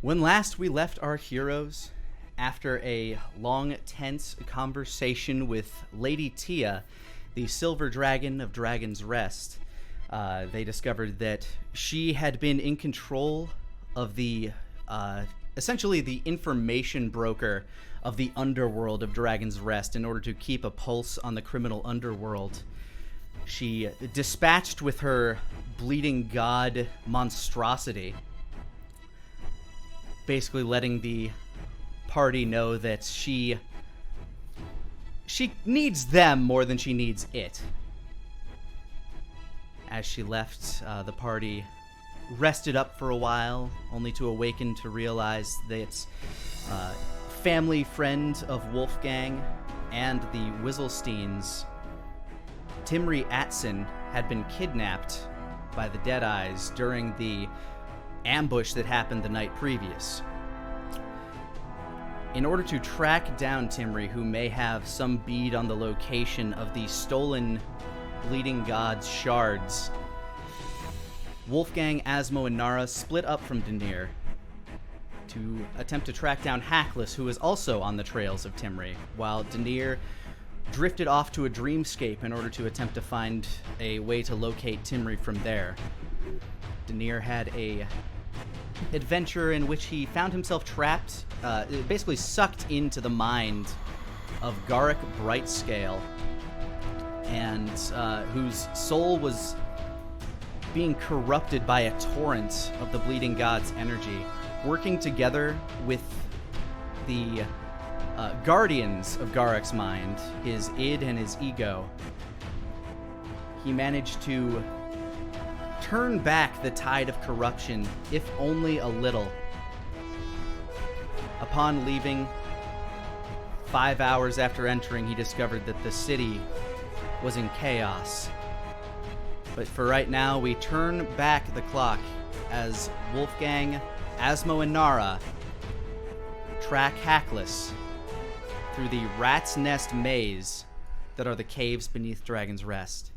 When last we left our heroes, after a long, tense conversation with Lady Tia, the Silver Dragon of Dragon's Rest, they discovered that she had been in control of the, essentially the information broker of the underworld of Dragon's Rest in order to keep a pulse on the criminal underworld. She dispatched with her bleeding god monstrosity, basically letting the party know that she needs them more than she needs it. As she left, the party rested up for a while, only to awaken to realize that family friend of Wolfgang and the Wizzlesteins, Timrie Atson, had been kidnapped by the Deadeyes during the ambush that happened the night previous. In order to track down Timrie, who may have some bead on the location of the stolen Bleeding God's shards, Wolfgang, Asmo, and Nara split up from Danir to attempt to track down Hackus, who is also on the trails of Timrie, while Danir drifted off to a dreamscape in order to attempt to find a way to locate Timrie from there. Danir had a adventure in which he found himself trapped, basically sucked into the mind of Garrick Brightscale, and whose soul was being corrupted by a torrent of the Bleeding God's energy. Working together with the guardians of Garrick's mind, his id and his ego, he managed to turn back the tide of corruption, if only a little. Upon leaving, 5 hours after entering, he discovered that the city was in chaos. But for right now, we turn back the clock as Wolfgang, Asmo, and Nara track Hackus through the Rat's Nest maze that are the caves beneath Dragon's Rest.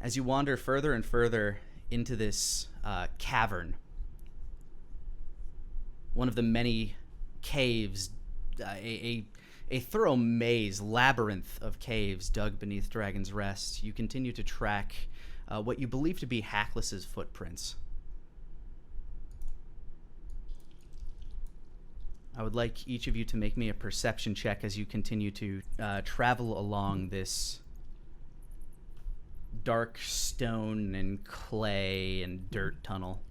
As you wander further and further into this cavern, one of the many caves, a thorough maze, labyrinth of caves dug beneath Dragon's Rest, you continue to track what you believe to be Hackus's footprints. I would like each of you to make me a perception check as you continue to travel along this dark stone and clay and dirt tunnel.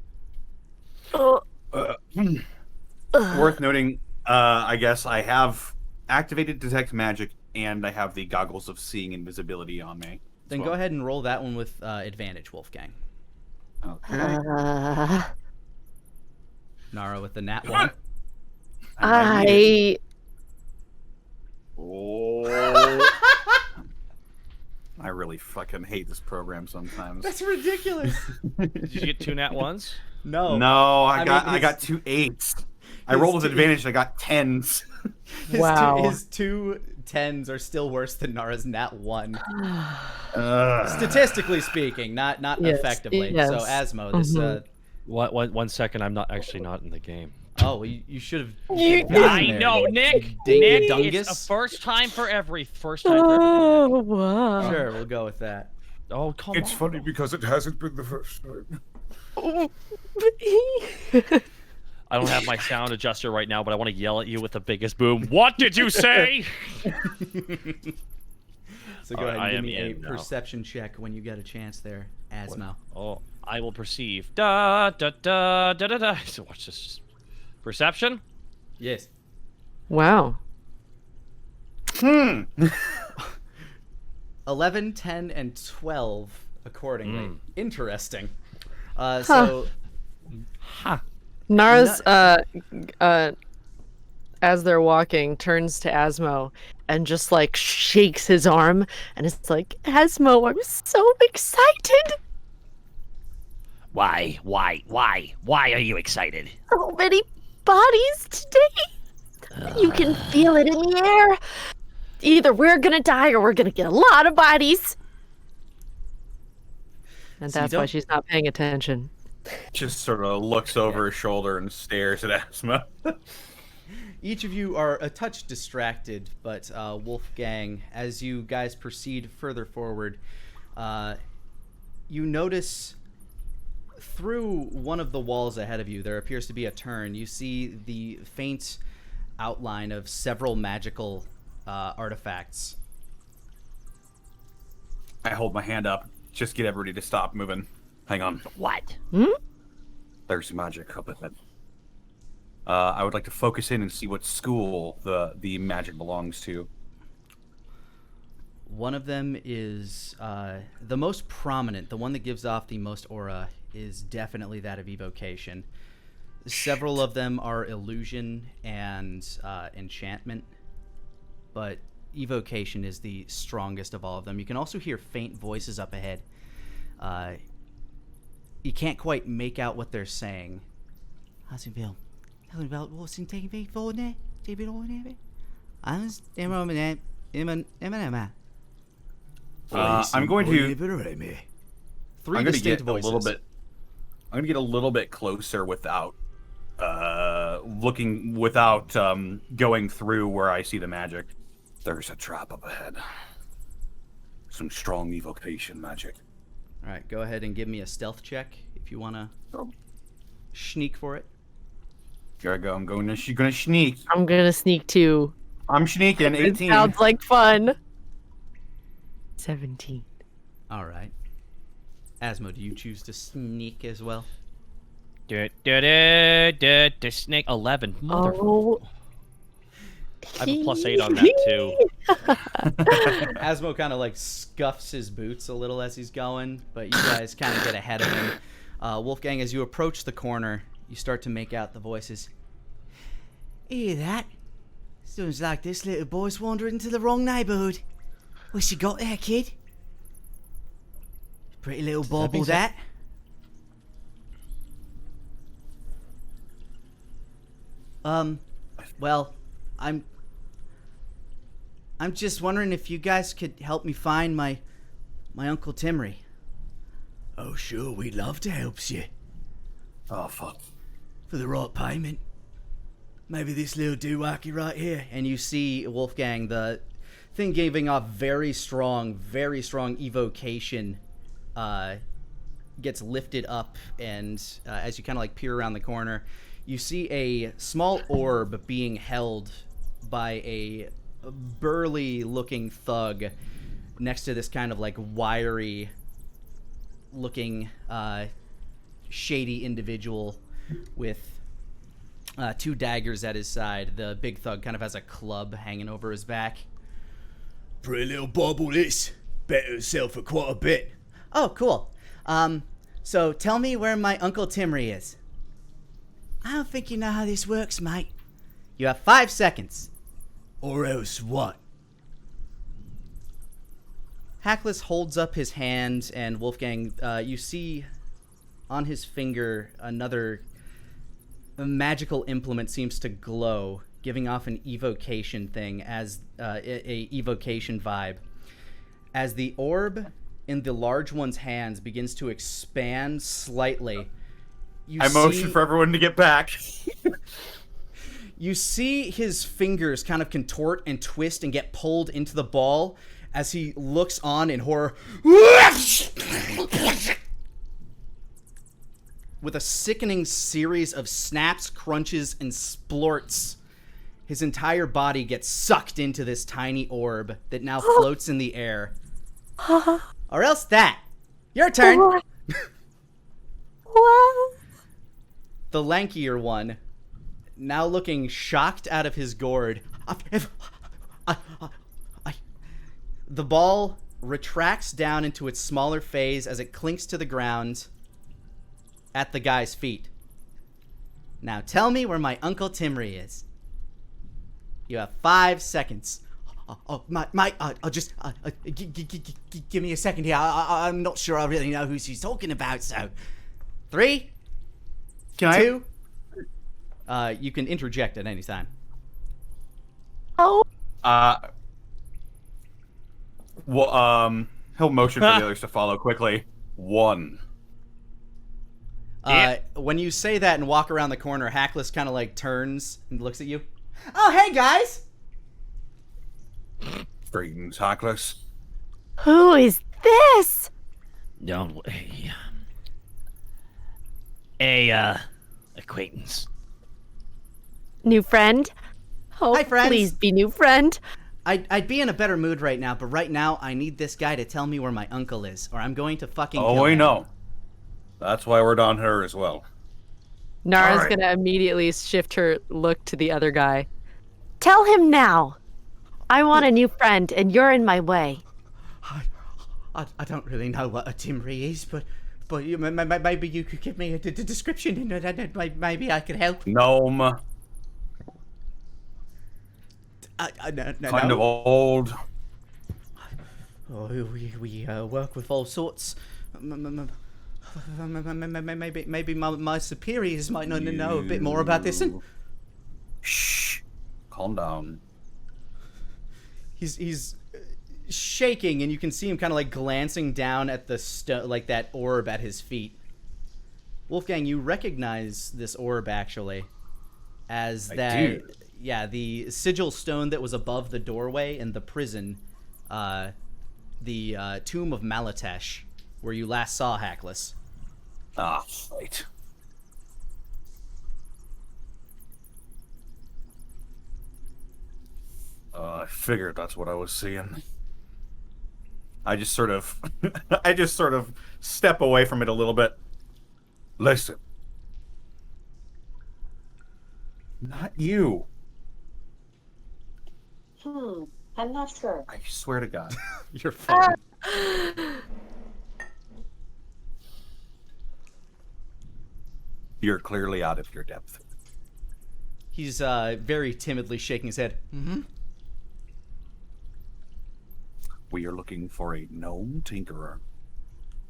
Worth noting, I guess I have activated Detect Magic, and I have the Goggles of Seeing Invisibility on me. Then go ahead and roll that one with advantage, Wolfgang. Okay. Nara with the nat 1. I really fucking hate this program sometimes. That's ridiculous. Did you get 2 nat 1s? No. No, I got 2 8s. I rolled with advantage. I got 10s. His 2 10s are still worse than Nara's nat 1. Statistically speaking, not Yes, effectively. yes. So Asmo, this One second, I'm not in the game. oh, you should have. I know, Nick. Nick, it's a first time for everything. Oh, wow. Sure, we'll go with that. Oh, come on. It's funny because it hasn't been the first time. I don't have my sound adjuster right now, but I want to yell at you with the biggest boom. What did you say? So go ahead and give me a now. perception check when you get a chance there, Asmo. Oh, I will perceive. Da da da da da da. So watch this. Perception? Yes. Wow. 11, 10, and 12 accordingly. Interesting. So Nara's, as they're walking, turns to Asmo and just, like, shakes his arm, and it's like, Asmo, I'm so excited! Why are you excited? So many bodies today! You can feel it in the air! Either we're gonna die or we're gonna get a lot of bodies! And So you that's why don't- she's not paying attention. Just sort of looks over his shoulder and stares at Asthma. Each of you are a touch distracted, but Wolfgang, as you guys proceed further forward, you notice through one of the walls ahead of you, there appears to be a turn. You see the faint outline of several magical artifacts. I hold my hand up. Just get everybody to stop moving. Hang on. What? There's magic up ahead. I would like to focus in and see what school the magic belongs to. One of them is the most prominent, the one that gives off the most aura, is definitely that of evocation. Several of them are illusion and enchantment, but evocation is the strongest of all of them. You can also hear faint voices up ahead. You can't quite make out what they're saying. How's it feel? Tell me about what's in TV for there. TV for there. I'm going to Three distinct voices. I'm gonna get a little bit closer without going through where I see the magic. There's a trap up ahead. Some strong evocation magic. All right, go ahead and give me a stealth check if you want to sneak for it. Here I go. I'm gonna sneak. I'm gonna sneak too. I'm sneaking. 18. It sounds like fun. 17. All right. Asmo, do you choose to sneak as well? Snake 11. Mother. Oh. I have a +8 on that too. Asmo kind of like scuffs his boots a little as he's going, but you guys kind of get ahead of him. Wolfgang, as you approach the corner, you start to make out the voices. Hear that? Sounds like this little boy's wandered into the wrong neighborhood. What's you got there, kid? Pretty little bauble, that. Well, I'm just wondering if you guys could help me find my Uncle Timrie. Oh, sure, we'd love to help you. Oh fuck. For the right payment. Maybe this little doowacky right here. And you see Wolfgang, the thing giving off very strong evocation, gets lifted up, and as you kind of like peer around the corner, you see a small orb being held by a burly looking thug next to this kind of like wiry looking shady individual with two daggers at his side. The big thug kind of has a club hanging over his back. Pretty little bauble this. Bet herself for quite a bit. Oh, cool. So tell me where my Uncle Timrie is. I don't think you know how this works, mate. You have 5 seconds. Or else what? Hackus holds up his hand, and Wolfgang, you see on his finger another magical implement seems to glow, giving off an evocation thing as a evocation vibe. As the orb in the large one's hands begins to expand slightly, I motion for everyone to get back. You see his fingers kind of contort and twist and get pulled into the ball as he looks on in horror. With a sickening series of snaps, crunches, and splorts, his entire body gets sucked into this tiny orb that now floats in the air. Or else that. Your turn. Wow. The lankier one, now looking shocked out of his gourd. The ball retracts down into its smaller phase as it clinks to the ground at the guy's feet. Now tell me where my Uncle Timrie is. You have 5 seconds. Mate, I'll just give me a second here. I'm not sure I really know who she's talking about. So, 3, Can 2. You can interject at any time. Oh. He'll motion for the others to follow quickly. 1. When you say that and walk around the corner, Hackless kind of like turns and looks at you. Oh, hey guys! Greetings, Hackless. Who is this? Don't. Acquaintance. New friend? Oh, Hi, friends. please be new friend. I'd be in a better mood right now, but right now I need this guy to tell me where my uncle is, or I'm going to fucking kill Oh, we him. know. That's why we're down here as well. Nara's Alright. gonna immediately shift her look to the other guy. Tell him now. I want a new friend, and you're in my way. I don't really know what a Timrie is, but maybe you could give me a description, and maybe I could help. Gnome, No. kind of old. Oh, we work with all sorts. Maybe my superiors might know a bit more about this. And Shh. Calm down. he's shaking, and you can see him kind of like glancing down at the like that orb at his feet. Wolfgang, you recognize this orb actually as I do. Yeah, the sigil stone that was above the doorway in the prison, the tomb of Malatesh, where you last saw Hackless. Ah, right. I figured that's what I was seeing. I just sort of step away from it a little bit. Listen. Not you. I'm not sure. I swear to God. You're fine. You're clearly out of your depth. He's very timidly shaking his head. Mm-hmm. We are looking for a gnome tinkerer.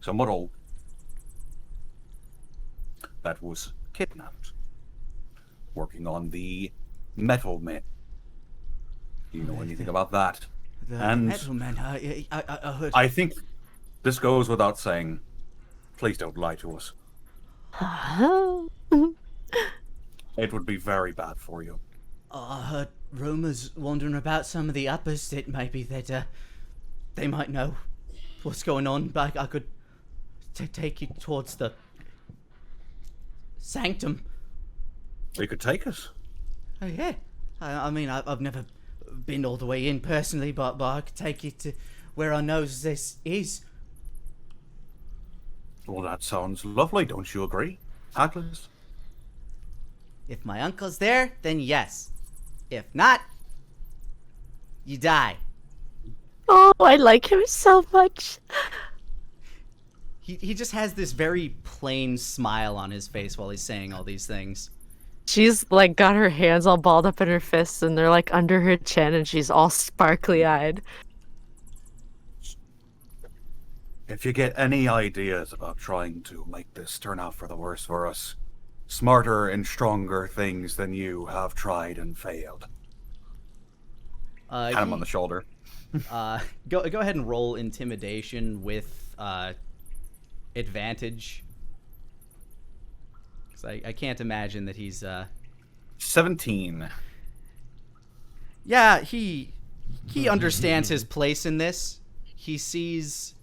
Somewhat old. That was kidnapped. Working on the metal man. Do you know anything about that? The And- metal man. I heard. I think this goes without saying. Please don't lie to us. It would be very bad for you. I heard rumors wandering about some of the uppers that maybe that they might know what's going on. But I could take you towards the sanctum. They could take us. Oh yeah. I mean, I've never been all the way in personally, but I could take you to where I know this is. Well, that sounds lovely, don't you agree, Hackless? If my uncle's there, then yes. If not, you die. Oh, I like him so much. He just has this very plain smile on his face while he's saying all these things. She's like got her hands all balled up in her fists, and they're like under her chin, and she's all sparkly eyed. If you get any ideas about trying to make this turn out for the worse for us, smarter and stronger things than you have tried and failed. Pat him on the shoulder. Go ahead and roll intimidation with advantage. 'Cause I can't imagine that he's 17. Yeah, he understands his place in this. He sees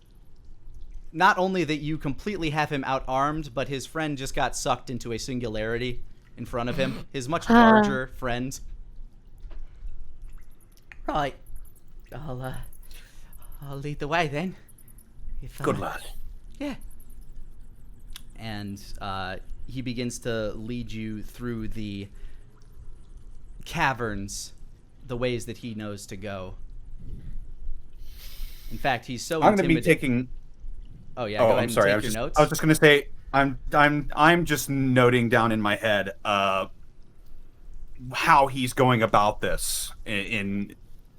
not only that you completely have him out-armed, but his friend just got sucked into a singularity in front of him. His much larger friend. Right. I'll lead the way then. Good lad. Yeah. And he begins to lead you through the caverns, the ways that he knows to go. In fact, he's so I'm going to be intimidated. taking. Oh yeah, go ahead I'm and sorry. take your notes. I was just going to say I'm just noting down in my head how he's going about this in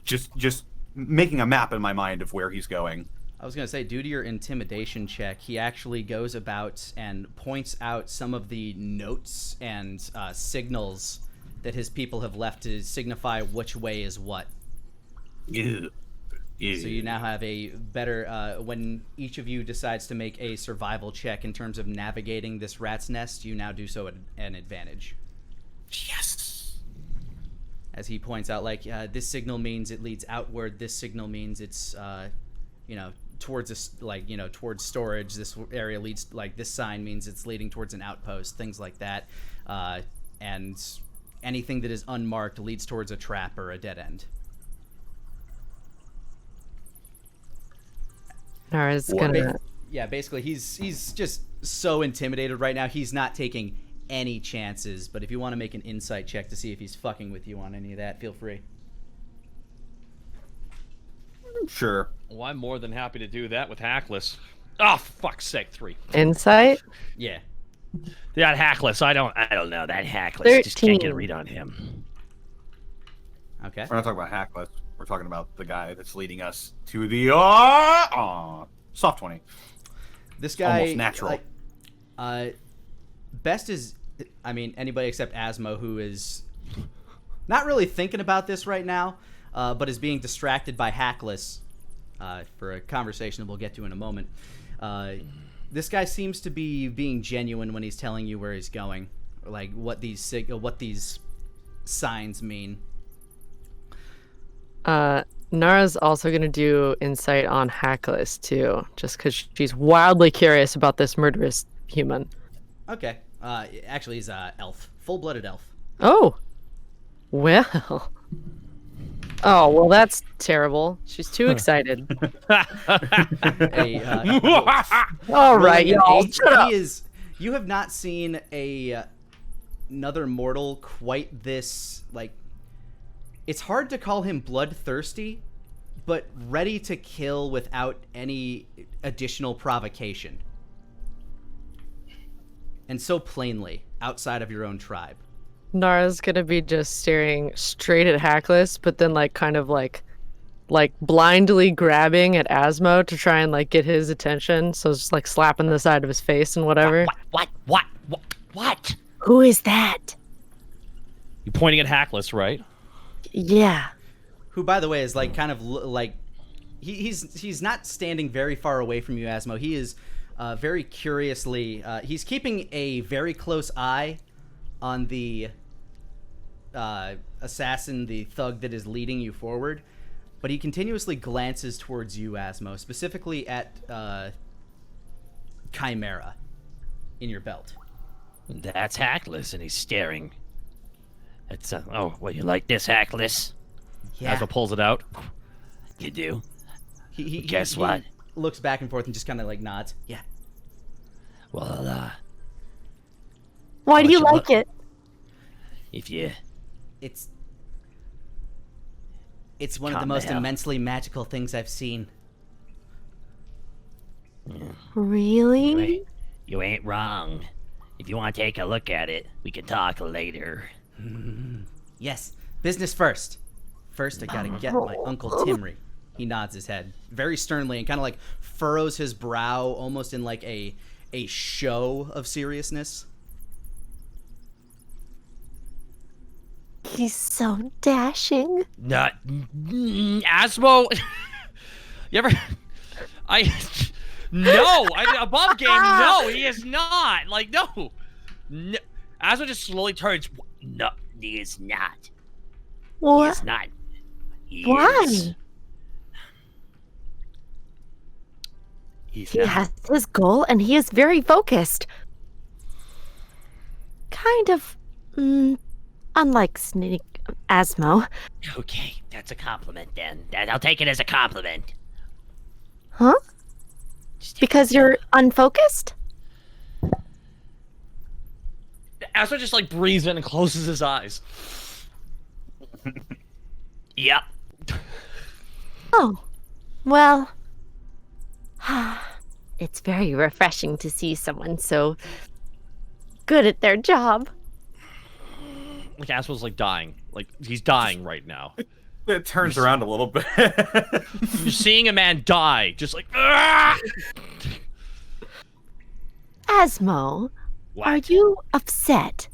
just making a map in my mind of where he's going. I was going to say, due to your intimidation check, he actually goes about and points out some of the notes and signals that his people have left to signify which way is what. You So you now have a better, when each of you decides to make a survival check in terms of navigating this rat's nest, you now do so at an advantage. Yes. As he points out, like, this signal means it leads outward, this signal means it's, towards towards storage. This area leads, like, this sign means it's leading towards an outpost, things like that. And anything that is unmarked leads towards a trap or a dead end. Nara's gonna. Yeah, basically, he's just so intimidated right now. He's not taking any chances. But if you want to make an insight check to see if he's fucking with you on any of that, feel free. Sure. Well, I'm more than happy to do that with Hackless. Oh, fuck's sake, 3. Insight? Yeah. That Hackless, I don't know. That Hackless just can't get a 13. read on him. Okay. We're not talking about Hackless. We're talking about the guy that's leading us to the soft 20. This guy, Almost natural. best is, I mean, anybody except Asmo, who is not really thinking about this right now, but is being distracted by Hackless for a conversation that we'll get to in a moment. This guy seems to be being genuine when he's telling you where he's going, or like what these signs mean. Nara's also gonna do insight on Hackless too, just because she's wildly curious about this murderous human. Okay. Actually, he's elf, full-blooded elf. Oh, well. Oh, well, that's terrible. She's too excited. All right, y'all. Shut up. You have not seen another mortal quite this, like, it's hard to call him bloodthirsty, but ready to kill without any additional provocation. And so plainly, outside of your own tribe. Nara's gonna be just staring straight at Hackless, but then kind of blindly grabbing at Asmo to try and get his attention. So it's like slapping the side of his face and whatever. What? Who is that? You're pointing at Hackless, right? Yeah. Who, by the way, is like kind of like he's not standing very far away from you, Asmo. He is very curiously he's keeping a very close eye on the assassin, the thug that is leading you forward, but he continuously glances towards you, Asmo, specifically at Chimera in your belt. That's Hackless, and he's staring. It's well, you like this, Hackless? Yeah. Asmo pulls it out. You do? Guess what? He looks back and forth and just kind of nods. Yeah. Well, Why do you you like it? if you It's one of the Calm most down. immensely magical things I've seen. Really? you ain't wrong. If you want to take a look at it, we can talk later. Yes, business first. First, I gotta get my Uncle Timrie. He nods his head very sternly and kind of furrows his brow, almost in a show of seriousness. He's so dashing. Not Asmo. You ever? Above game. No, he is not. No. Asmo just slowly turns. No, he is not. He What? is not. He Why? is. He's He not. has his goal and he is very focused. Kind of, unlike Asmo. Okay, that's a compliment then. I'll take it as a compliment. Huh? Just take Because you're unfocused? Asmo just breathes in and closes his eyes. Yep. Oh, well, it's very refreshing to see someone so good at their job. Asmo's dying. He's dying right now. It turns around a little bit. You're seeing a man die, just "Ah!" Asmo, What? are you upset?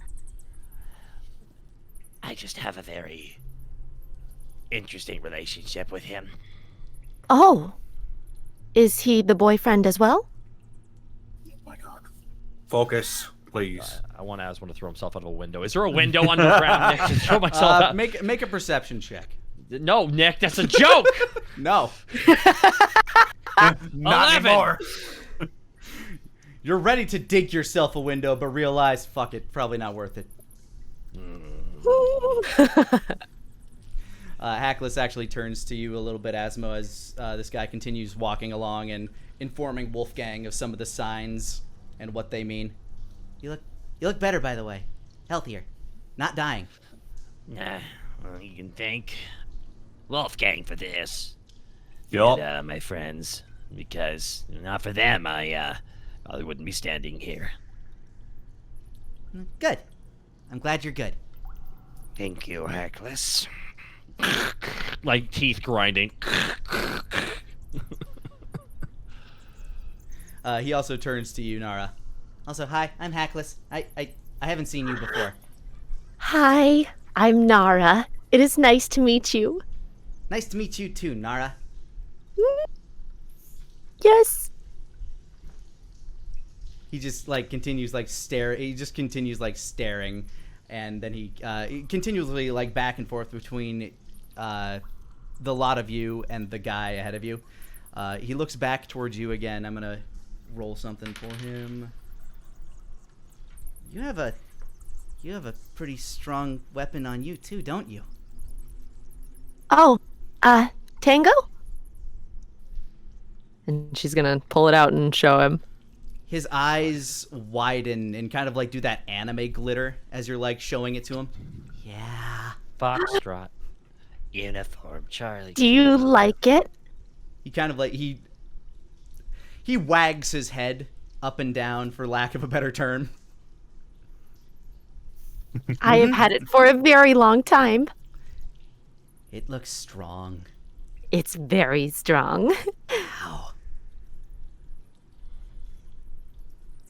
I just have a very interesting relationship with him. Oh. Is he the boyfriend as well? Oh my god. Focus, please. I want Asmo to throw himself out of a window. Is there a window underground, Nick, to throw myself out? Make a perception check. No, Nick, that's a joke! No. Not 11. anymore. You're ready to dig yourself a window, but realize, fuck it, probably not worth it. Hackus actually turns to you a little bit, Asmo, as this guy continues walking along and informing Wolfgang of some of the signs and what they mean. You look better, by the way. Healthier. Not dying. Nah, well, you can thank Wolfgang for this. Yup. And, my friends, because not for them, I wouldn't be standing here. Good. I'm glad you're good. Thank you, Hackus. Like teeth grinding. He also turns to you, Nara. Also, hi, I'm Hackus. I haven't seen you before. Hi, I'm Nara. It is nice to meet you. Nice to meet you too, Nara. Yes. He just continues staring, and then he continually back and forth between the lot of you and the guy ahead of you. He looks back towards you again. I'm gonna roll something for him. You have a pretty strong weapon on you too, don't you? Oh, Tango? And she's gonna pull it out and show him. His eyes widen and kind of do that anime glitter as you're showing it to him. Yeah. Foxtrot. Uniform, Charlie. Do you like it? He kind of he wags his head up and down, for lack of a better term. I have had it for a very long time. It looks strong. It's very strong. Wow.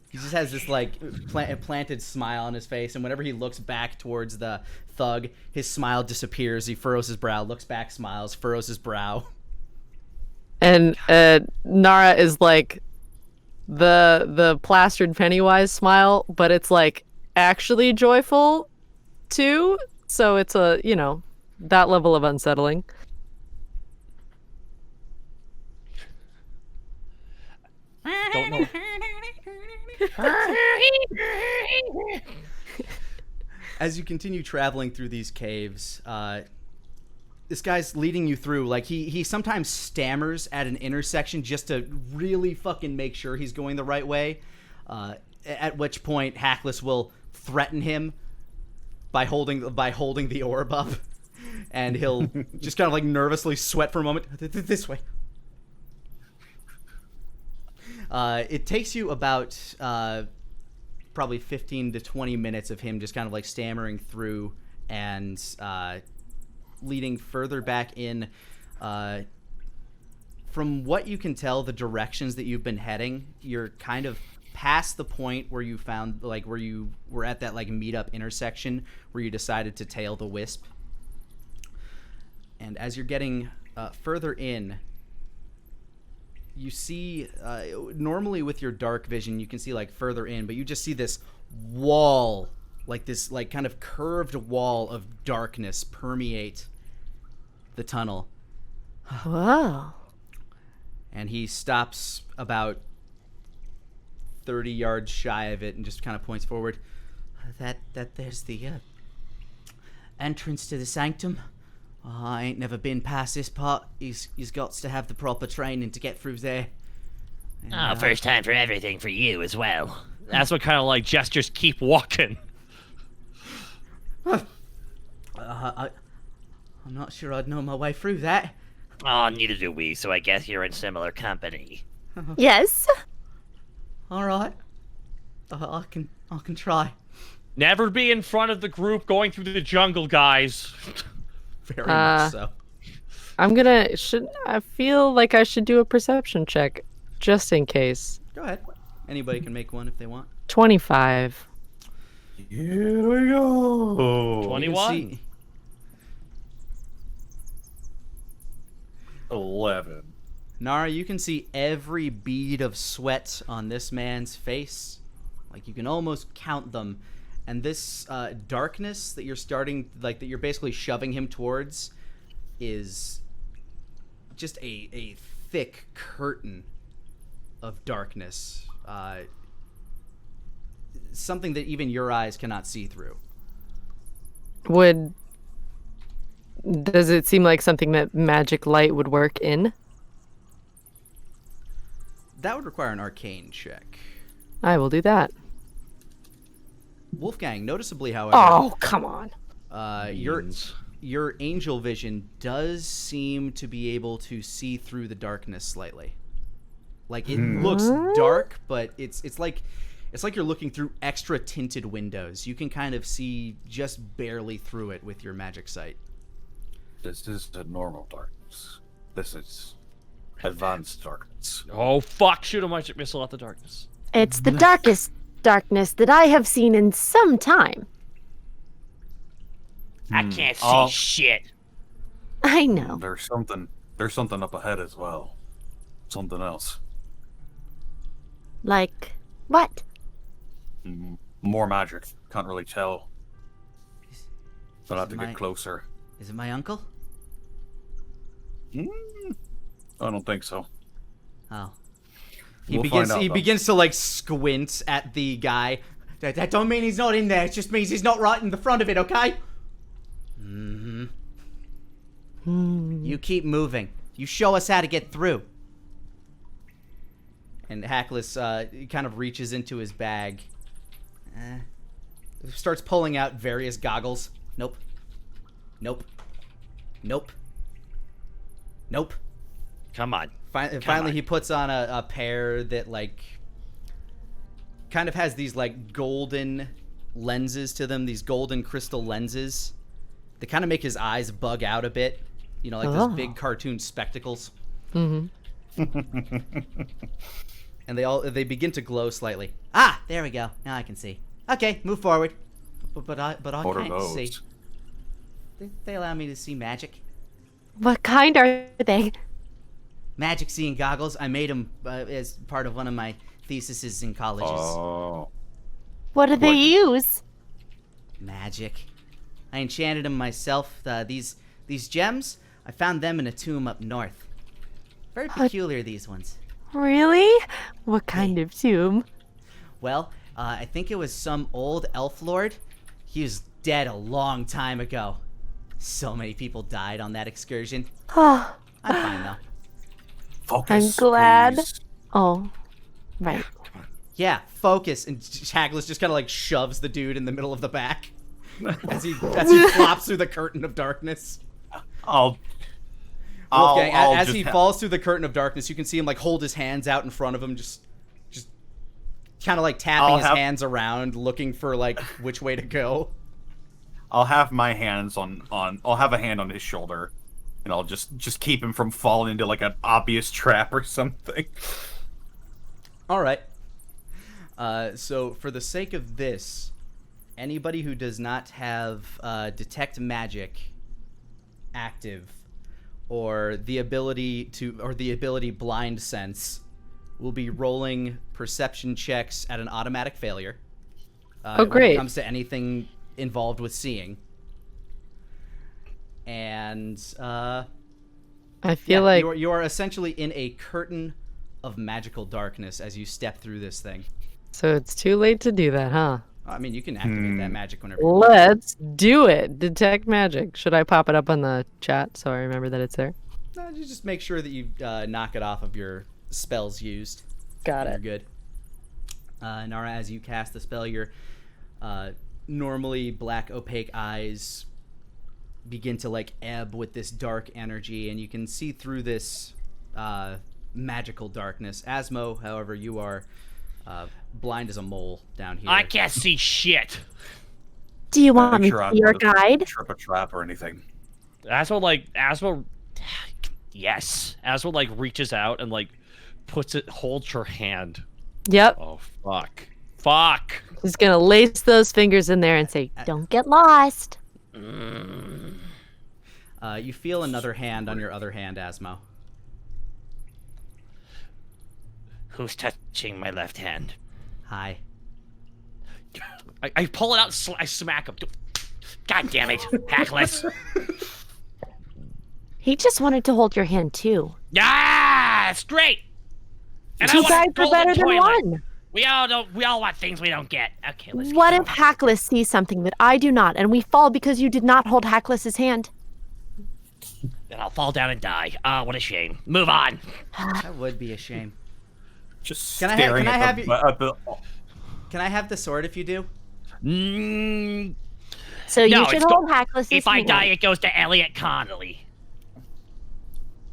He just has this planted smile on his face, and whenever he looks back towards the thug, his smile disappears. He furrows his brow, looks back, smiles, furrows his brow. And Nara is like the plastered Pennywise smile, but it's actually joyful too. So it's that level of unsettling. Don't know. As you continue traveling through these caves, this guy's leading you through. He sometimes stammers at an intersection just to really fucking make sure he's going the right way. At which point, Hackus will threaten him by holding the orb up, and he'll just kind of nervously sweat for a moment. This way. It takes you about probably 15 to 20 minutes of him just kind of stammering through and leading further back in. From what you can tell, the directions that you've been heading, you're kind of past the point where you found where you were at that meetup intersection where you decided to tail the wisp. And as you're getting further in, you see, normally with your dark vision, you can see further in, but you just see this wall, this kind of curved wall of darkness permeate the tunnel. Whoa. And he stops about 30 yards shy of it and just kind of points forward. That there's the entrance to the sanctum. I ain't never been past this part. He's got to have the proper training to get through there. And, First time for everything for you as well. That's what kind of gestures keep walking. I'm not sure I'd know my way through that. Oh, neither do we, so I guess you're in similar company. Yes. All right. I can try. Never be in front of the group going through the jungle, guys. Very much so. I feel like I should do a perception check just in case. Go ahead. Anybody can make one if they want. 25. Here we go. 21. 11. Nara, you can see every bead of sweat on this man's face. Like, you can almost count them. And this darkness that you're starting, like, that you're basically shoving him towards is just a thick curtain of darkness. Something that even your eyes cannot see through. Does it seem like something that magic light would work in? That would require an arcane check. I will do that. Wolfgang, noticeably, however, Oh, come on. your angel vision does seem to be able to see through the darkness slightly. Like, it looks dark, but it's like you're looking through extra tinted windows. You can kind of see just barely through it with your magic sight. This is the normal darkness. This is advanced darkness. Oh fuck! Shoot a magic missile at the darkness. It's the darkest darkness that I have seen in some time. I can't see shit. I know. There's something up ahead as well. Something else. Like, what? More magic. Can't really tell. But I have to my- get closer. Is it my uncle? I don't think so. Oh. We'll find out, He though. begins to like squint at the guy. That don't mean he's not in there. It just means he's not right in the front of it, okay? You keep moving. You show us how to get through. And Hackus kind of reaches into his bag. Starts pulling out various goggles. Nope. Nope. Nope. Nope. Come on. Finally, he puts on a pair that, like, kind of has these, like, golden lenses to them, these golden crystal lenses. They kind of make his eyes bug out a bit. You know, like those big cartoon spectacles. Mm-hmm. And they begin to glow slightly. Ah, there we go. Now I can see. Okay, move forward. But I What are can't those? see. They allow me to see magic. What kind are they? Magic seeing goggles. I made them as part of one of my theses in colleges. Oh. What do they use? Magic. I enchanted them myself. These gems, I found them in a tomb up north. Very peculiar, these ones. Really? What kind of tomb? Well, I think it was some old elf lord. He was dead a long time ago. So many people died on that excursion. Oh, I'm fine, though. Focus, I'm glad. please. oh, right. Yeah, focus. And Hackus just kind of like shoves the dude in the middle of the back as he flops through the curtain of darkness. Wolfgang, as he falls through the curtain of darkness, you can see him like hold his hands out in front of him, just kind of like tapping his hands around, looking for like which way to go. I'll have my hands I'll have a hand on his shoulder, and I'll just keep him from falling into like an obvious trap or something. All right. So for the sake of this, anybody who does not have detect magic active, or the ability blind sense, will be rolling perception checks at an automatic failure. Oh, When great. it comes to anything involved with seeing. And I feel like you are essentially in a curtain of magical darkness as you step through this thing. so it's too late to do that, huh? I mean, you can activate that magic whenever you want. Let's do it. Detect magic. Should I pop it up on the chat so I remember that it's there? No, you just make sure that you knock it off of your spells used. Got You're it. good. Nara, as you cast the spell, your normally black opaque eyes begin to like ebb with this dark energy, and you can see through this magical darkness. Asmo, however, you are blind as a mole down here. I can't see shit. Do you want me Sure, to I be your don't wanna guide? Trip a trap or anything. Asmo, yes. Asmo like reaches out and like holds her hand. Yep. Oh fuck. Fuck. He's gonna lace those fingers in there and say, Don't get lost. You feel another hand on your other hand, Asmo. Who's touching my left hand? Hi. I pull it out, I smack him. God damn it, Hackless. He just wanted to hold your hand too. Yes, great. And I Two want a guys are golden better than toilet. one. We all want things we don't get. Okay, let's What keep if Hackless sees something that I do not, and we fall because you did not hold Hackless's hand? Then I'll fall down and die. Ah, what a shame. Move on. That would be a shame. Just Can I staring have at you- the Can I have the sword if you do? Mm, So No, you should it's hold Hackless's if I hand. die, it goes to Elliot Connolly.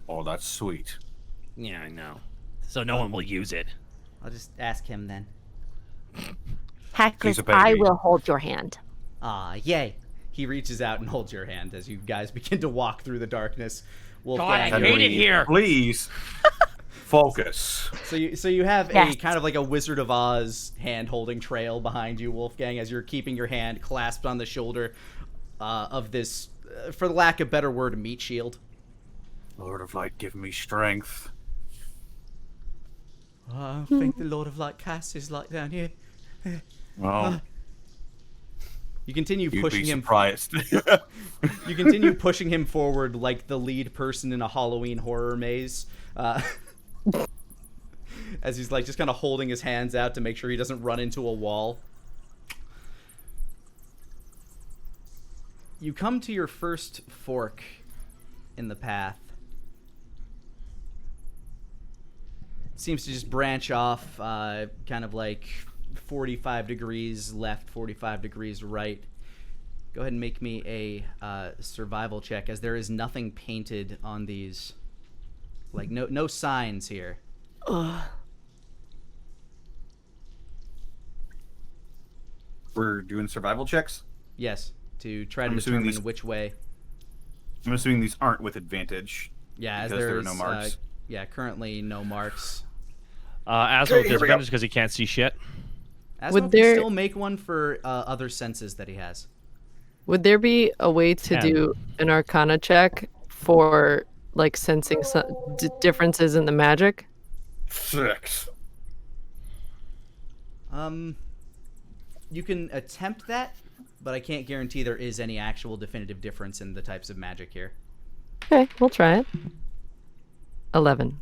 Oh, that's sweet. Yeah, I know. So no one will use it. I'll just ask him then. Hackless, He's a baby. I will hold your hand. Ah, yay. He reaches out and holds your hand as you guys begin to walk through the darkness. God, I Wolfgang, hate it here. Please focus. so you have Yes. a kind of like a Wizard of Oz hand-holding trail behind you, Wolfgang, as you're keeping your hand clasped on the shoulder of this, for the lack of a better word, meat shield. Lord of Light, give me strength. I think the Lord of Light casts his light down here. Well, You continue you'd pushing be him. surprised. You continue pushing him forward like the lead person in a Halloween horror maze. As he's like just kind of holding his hands out to make sure he doesn't run into a wall. You come to your first fork in the path. Seems to just branch off, kind of like 45 degrees left, 45 degrees right. Go ahead and make me a survival check, as there is nothing painted on these. Like, no signs here. We're doing survival checks. Yes, to try to I'm assuming determine these- which way. I'm assuming these aren't with advantage. Yeah, as because there are there's no marks. yeah, currently no marks. Asmo, Here there's we go. advantage because he can't see shit. Asmo Would can there- still make one for other senses that he has. Would there be a way to do an Arcana check for like sensing some differences in the magic? 6. You can attempt that, but I can't guarantee there is any actual definitive difference in the types of magic here. Okay, we'll try it. 11.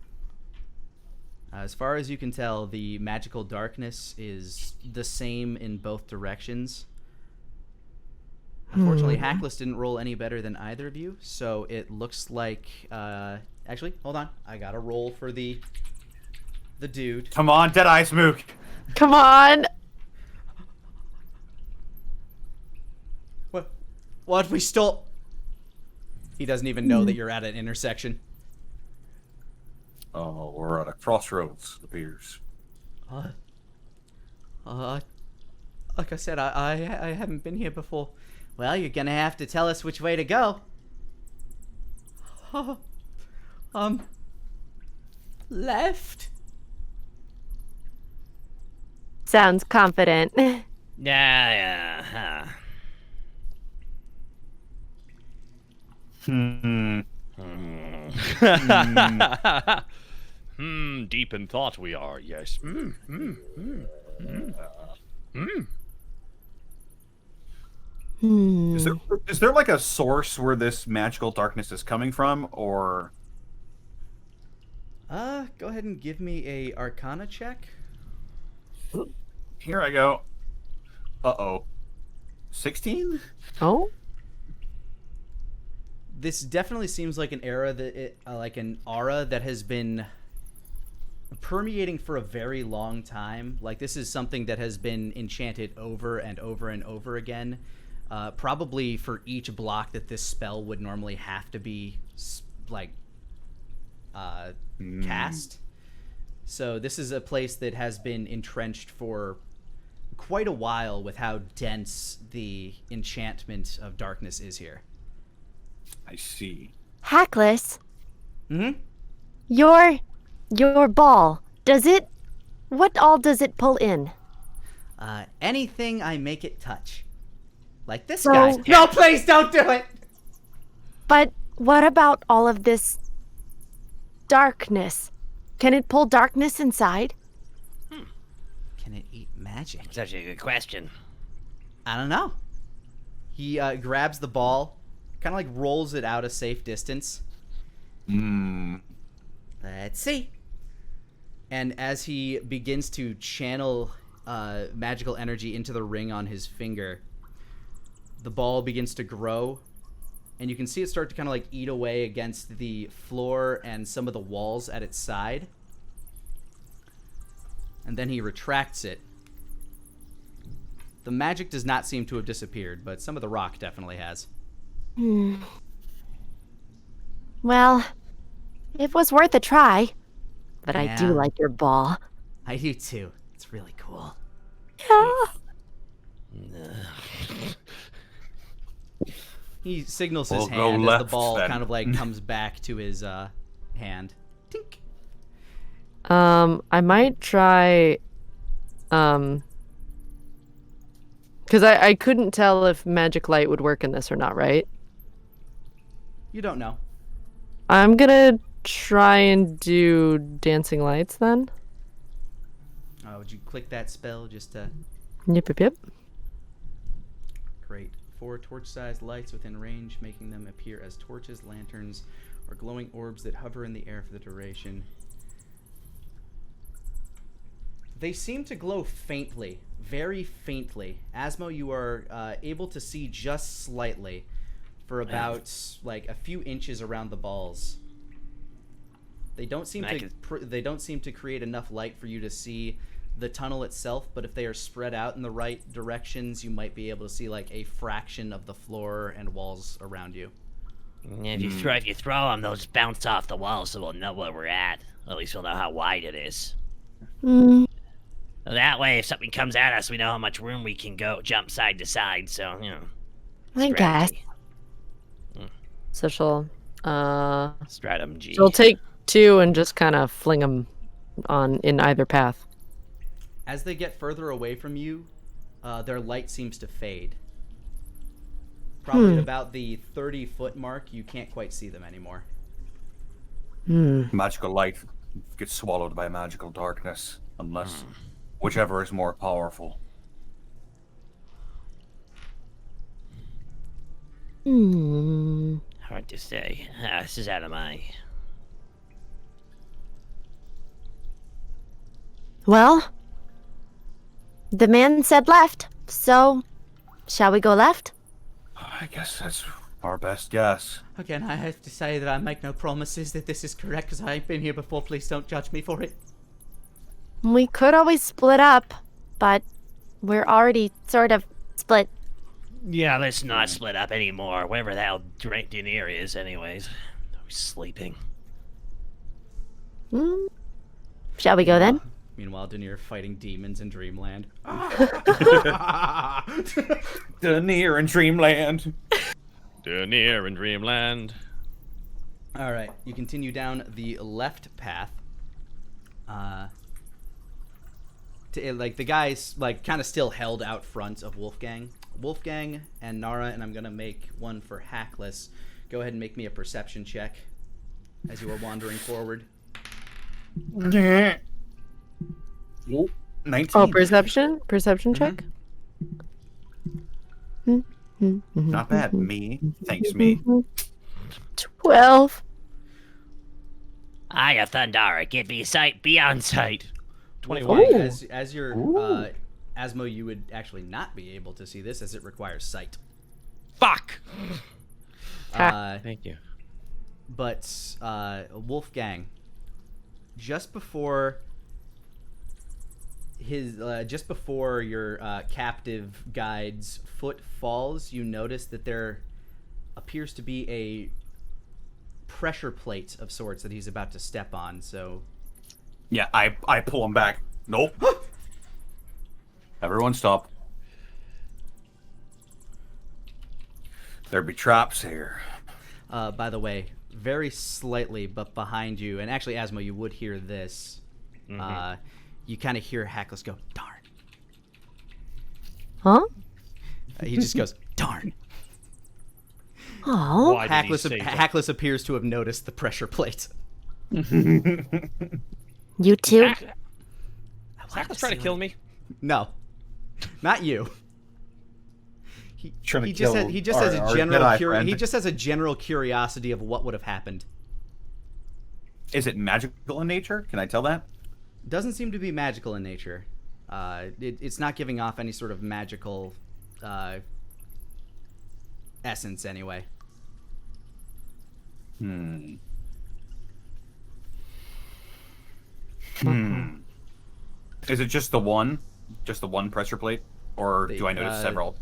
As far as you can tell, the magical darkness is the same in both directions. Unfortunately, Hackless didn't roll any better than either of you, so it looks like... actually, hold on. I got a roll for the dude. Come on, Deadeye Smook. Come on! What? We stole... He doesn't even know that you're at an intersection. Oh, we're at a crossroads, it appears. Like I said, I haven't been here before. Well, you're gonna have to tell us which way to go. Left. Sounds confident. Yeah. Deep in thought we are, yes. Is there like a source where this magical darkness is coming from, or... Go ahead and give me a Arcana check. Here I go. Uh-oh. 16? Oh? This definitely seems like an era that like an aura that has been permeating for a very long time. Like, this is something that has been enchanted over and over and over again. Probably for each block that this spell would normally have to be cast. So this is a place that has been entrenched for quite a while with how dense the enchantment of darkness is here. I see. Hackless, Mm-hmm. your ball, what all does it pull in? Anything I make it touch. Like this So- guy. No, please don't do it! But what about all of this darkness? Can it pull darkness inside? can it eat magic? Such a good question. I don't know. He grabs the ball, kind of like rolls it out a safe distance. Let's see. And as he begins to channel magical energy into the ring on his finger, the ball begins to grow, and you can see it start to kind of like eat away against the floor and some of the walls at its side. And then he retracts it. The magic does not seem to have disappeared, but some of the rock definitely has. Well, it was worth a try. But I do Yeah. like your ball. I do too. It's really cool. Yeah. He signals his We'll go hand as the left, ball then. kind of like comes back to his hand. Tink. I might try, because I couldn't tell if magic light would work in this or not, right? You don't know. I'm gonna try and do dancing lights then. Would you click that spell just to... Yep. Great. 4 torch-sized lights within range, making them appear as torches, lanterns, or glowing orbs that hover in the air for the duration. They seem to glow faintly, very faintly. Asmo, you are able to see just slightly for about like a few inches around the balls. They don't seem they don't seem to create enough light for you to see the tunnel itself, but if they are spread out in the right directions, you might be able to see like a fraction of the floor and walls around you. If you throw them, they'll just bounce off the wall, so we'll know where we're at. At least we'll know how wide it is. That way, if something comes at us, we know how much room we can go jump side to side. So I guess. strategy. So she'll Stratum G. she'll take 2 and just kind of fling them on in either path. As they get further away from you, their light seems to fade. Probably at about the 30-foot mark, you can't quite see them anymore. Magical light gets swallowed by magical darkness, unless whichever is more powerful. Hard to say. This is out of my... Well, the man said left, so shall we go left? I guess that's our best guess. Again, I have to say that I make no promises that this is correct, because I've been here before. Please don't judge me for it. We could always split up, but we're already sort of split. Yeah, let's not split up anymore. Wherever that Denier is, anyways. He's sleeping. Shall we go then? Meanwhile, Denier fighting demons in Dreamland. Denier in Dreamland. Denier in Dreamland. All right, you continue down the left path. Like the guys, like kind of still held out front of Wolfgang and Nara, and I'm gonna make one for Hackless. Go ahead and make me a perception check as you are wandering forward. 19. Oh, perception check. Not bad. Me. Thanks, me. 12. Aya Thundara, get me sight, be on sight. 21. Wolfgang, as your Asmo, you would actually not be able to see this as it requires sight. Fuck! Thank you. But Wolfgang, just before your captive guide's foot falls, you notice that there appears to be a pressure plate of sorts that he's about to step on. So Yeah, I pull him back. Nope. Everyone stop. There be traps here. by the way, very slightly, but behind you, and actually, Asmo, you would hear this. You kind of hear Hackless go, "Darn." Huh? He just goes, "Darn." Oh. Why did he say that? Hackless appears to have noticed the pressure plate. You too? Hackus trying to kill me? No, not you. He Trying to just kill he just has our a general Jedi friend. he just has a general curiosity of what would have happened. Is it magical in nature? Can I tell that? Doesn't seem to be magical in nature. It's not giving off any sort of magical essence anyway. Is it just the one? Just the one pressure plate? Or do I notice several?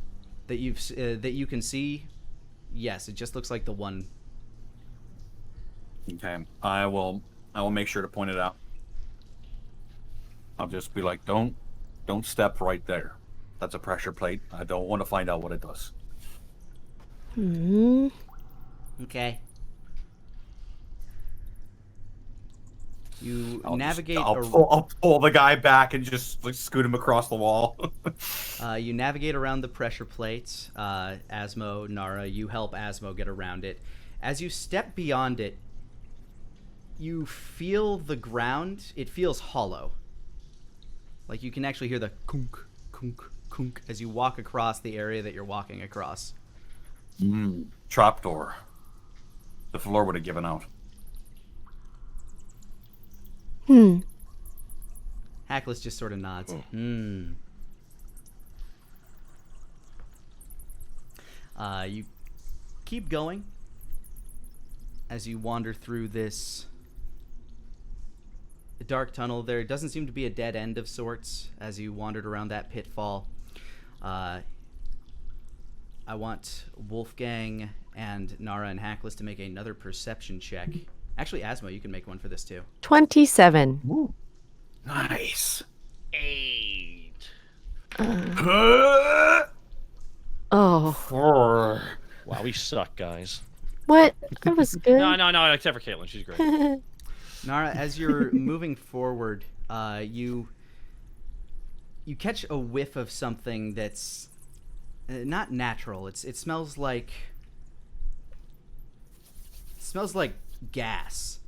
That you can see? Yes, it just looks like the one. Okay. I will make sure to point it out. I'll just be like, don't step right there. That's a pressure plate. I don't want to find out what it does. Okay. You I'll navigate. I'll pull the guy back and just like, scoot him across the wall. You navigate around the pressure plates. Asmo, Nara, you help Asmo get around it. As you step beyond it, you feel the ground. It feels hollow. Like you can actually hear the kunk, kunk, kunk as you walk across the area that you're walking across. Trapdoor. The floor would have given out. Hackus just sort of nods. You keep going as you wander through this dark tunnel. There doesn't seem to be a dead end of sorts as you wandered around that pitfall. I want Wolfgang and Nara and Hackus to make another perception check. Actually, Asmo, you can make one for this too. 27. Ooh. Nice. 8. Oh. Wow, we suck, guys. What? That was good. No, except for Caitlin. She's great. Nara, as you're moving forward, you catch a whiff of something that's not natural. It smells like gas.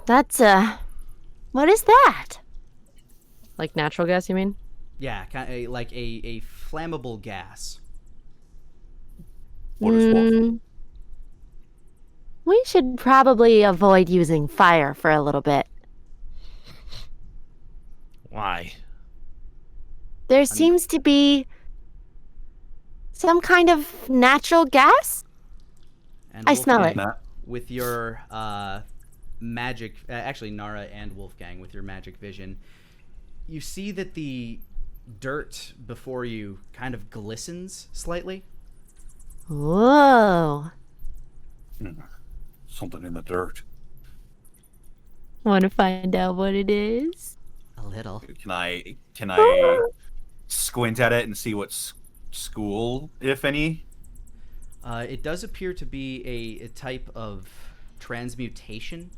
That's what is that? Like natural gas, you mean? Yeah, kind of like a flammable gas. What is wolf? We should probably avoid using fire for a little bit. Why? There seems to be some kind of natural gas. And I smell it. With your magic, actually Nara and Wolfgang, with your magic vision, you see that the dirt before you kind of glistens slightly. Whoa. Something in the dirt. Want to find out what it is? A little. Can I squint at it and see what's school, if any? It does appear to be a type of transmutation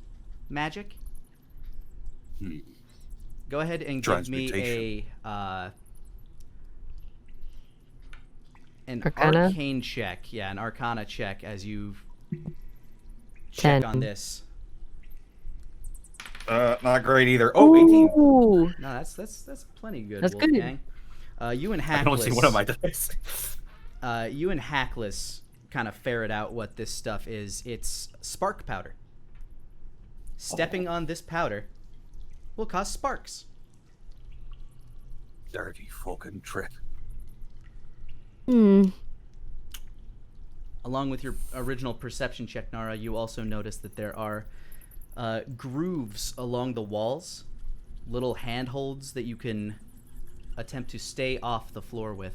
magic. Go ahead and give me an Arcana? arcane check. Yeah, an arcana check as you check 10. on this. Not great either. Oh, 18. Ooh. No, that's plenty good. That's good. Wolfgang. You and Hackus. I can only see one of my dice. You and Hackus kind of ferret out what this stuff is. It's spark powder. Stepping on this powder will cause sparks. Dirty fucking trick. Hmm. Along with your original perception check, Nara, you also notice that there are grooves along the walls, little handholds that you can attempt to stay off the floor with.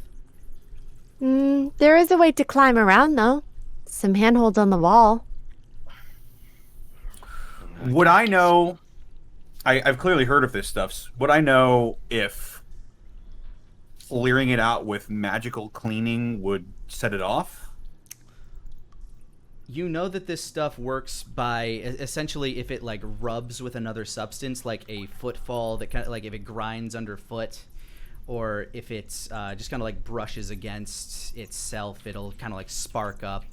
There is a way to climb around, though. Some handholds on the wall. Would I know... I've clearly heard of this stuff. Would I know if clearing it out with magical cleaning would set it off? You know that this stuff works by essentially if it like rubs with another substance, like a footfall that kind of like if it grinds underfoot, or if it's just kind of like brushes against itself, it'll kind of like spark up.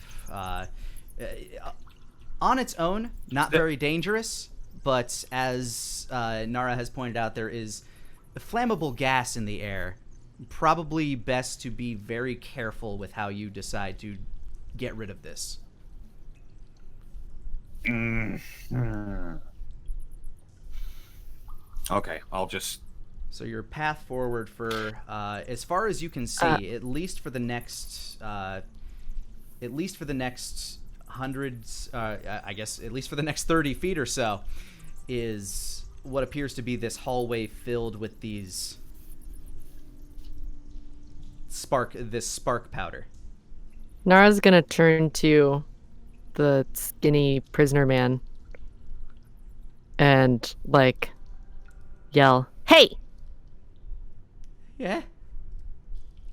On its own, not very dangerous, but as Nara has pointed out, there is flammable gas in the air. Probably best to be very careful with how you decide to get rid of this. Okay, I'll just... So your path forward for, as far as you can see, at least for the next hundreds, I guess at least for the next 30 feet or so, is what appears to be this hallway filled with these spark powder. Nara's gonna turn to the skinny prisoner man and like yell, "Hey!" Yeah?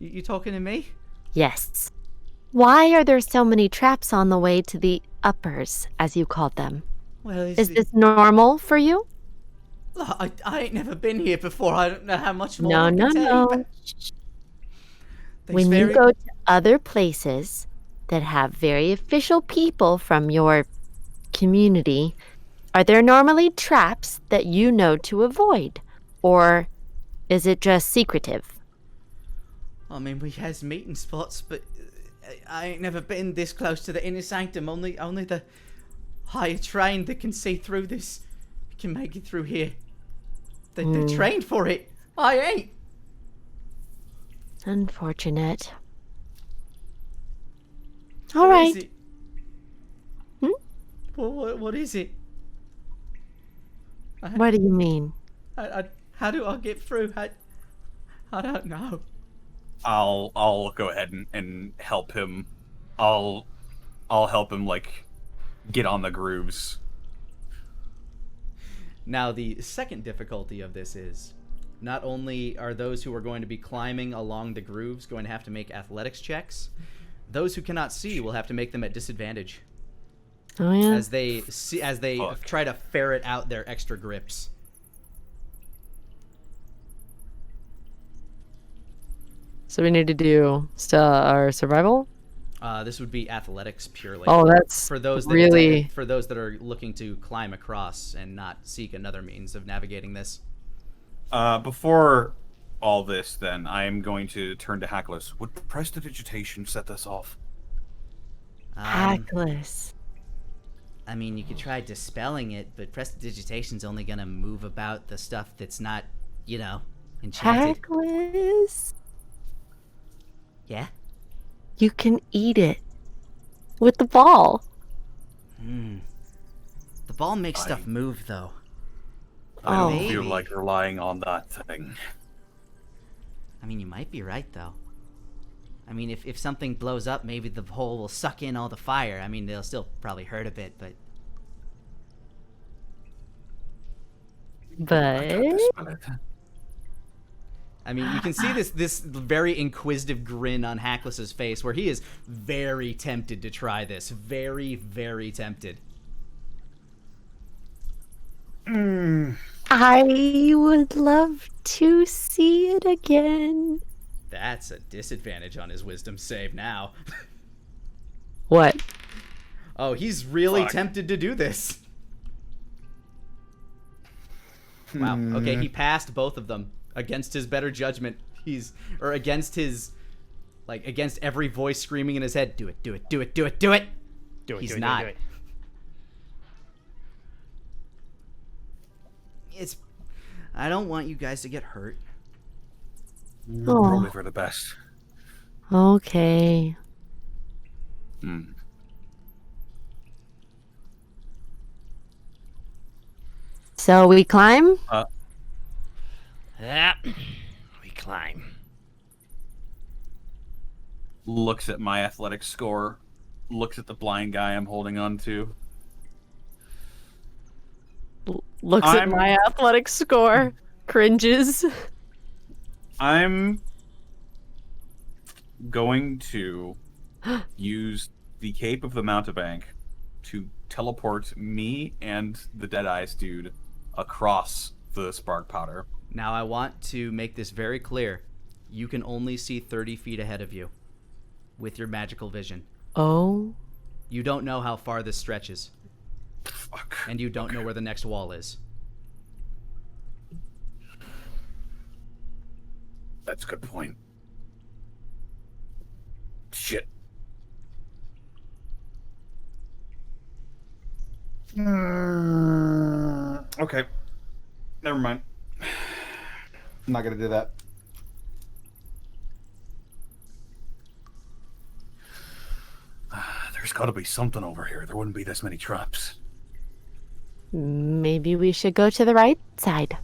You talking to me? Yes. Why are there so many traps on the way to the uppers, as you called them? Well, Is this normal for you? I ain't never been here before. I don't know how much more No, I can no, tell you, no. but When you go to other places that have very official people from your community, are there normally traps that you know to avoid? Or is it just secretive? I mean, we has meeting spots, but I ain't never been this close to the inner sanctum. Only the higher trained that can see through this can make it through here. They're trained for it. I ain't. Unfortunate. All right. What is it? What is it? What do you mean? How do I get through? I don't know. I'll go ahead and help him. I'll help him like get on the grooves. Now the second difficulty of this is not only are those who are going to be climbing along the grooves going to have to make athletics checks, those who cannot see will have to make them at disadvantage. Oh yeah. As they try to ferret out their extra grips. So we need to do our survival. This would be athletics purely. Oh, that's for those that really for those that are looking to climb across and not seek another means of navigating this. Before all this, then, I am going to turn to Hackus. Would prestidigitation set this off? Hackus. I mean, you could try dispelling it, but prestidigitation's only gonna move about the stuff that's not, enchanted. Hackus. Yeah? You can eat it with the ball. The ball makes stuff move, though. I don't Maybe. feel like relying on that thing. I mean, you might be right, though. I mean, if something blows up, maybe the hole will suck in all the fire. I mean, they'll still probably hurt a bit, but... I mean, you can see this very inquisitive grin on Hacklus's face, where he is very tempted to try this. Very, very tempted. I would love to see it again. That's a disadvantage on his wisdom save now. what? Oh, he's really tempted to do this. Wow. Okay, he passed both of them against his better judgment. Against every voice screaming in his head, do it, do it, do it, do it, do it. He's not. Do it. I don't want you guys to get hurt. Probably for the best. Okay. So we climb? Yeah, we climb. Looks at my athletic score. Looks at the blind guy I'm holding on to. Looks at my athletic score. Cringes. I'm going to use the Cape of the Mountebank to teleport me and the Deadeyes dude across the spark powder. Now, I want to make this very clear. You can only see 30 feet ahead of you with your magical vision. Oh. You don't know how far this stretches. Fuck. And you don't know where the next wall is. That's a good point. Shit. Okay. Never mind. I'm not gonna do that. There's gotta be something over here. There wouldn't be this many traps. Maybe we should go to the right side.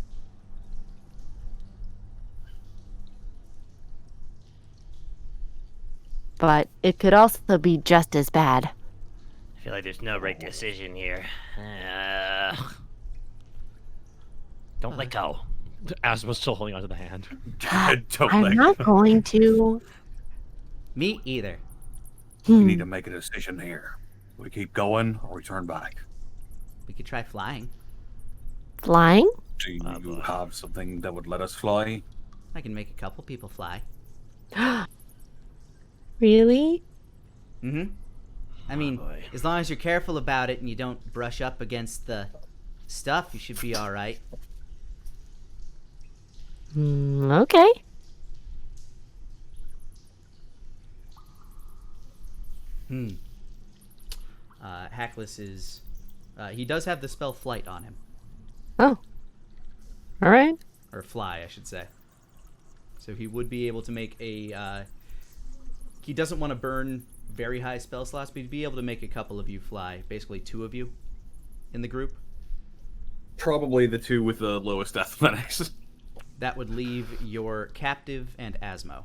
But it could also be just as bad. I feel like there's no right decision here. Don't let go. Asmo's still holding onto the hand. Don't I'm let not go. going to. Me either. We need to make a decision here. We keep going or we turn back. We could try flying. Flying? Do you have something that would let us fly? I can make a couple people fly. Really? Mm-hmm. I mean, as long as you're careful about it and you don't brush up against the stuff, you should be all right. Okay. Hackus is... he does have the spell Flight on him. Oh. All right. Or Fly, I should say. So he would be able to make a... he doesn't want to burn very high spell slots, but he'd be able to make a couple of you fly. Basically 2 of you in the group. Probably the 2 with the lowest athletics. That would leave your captive and Asmo.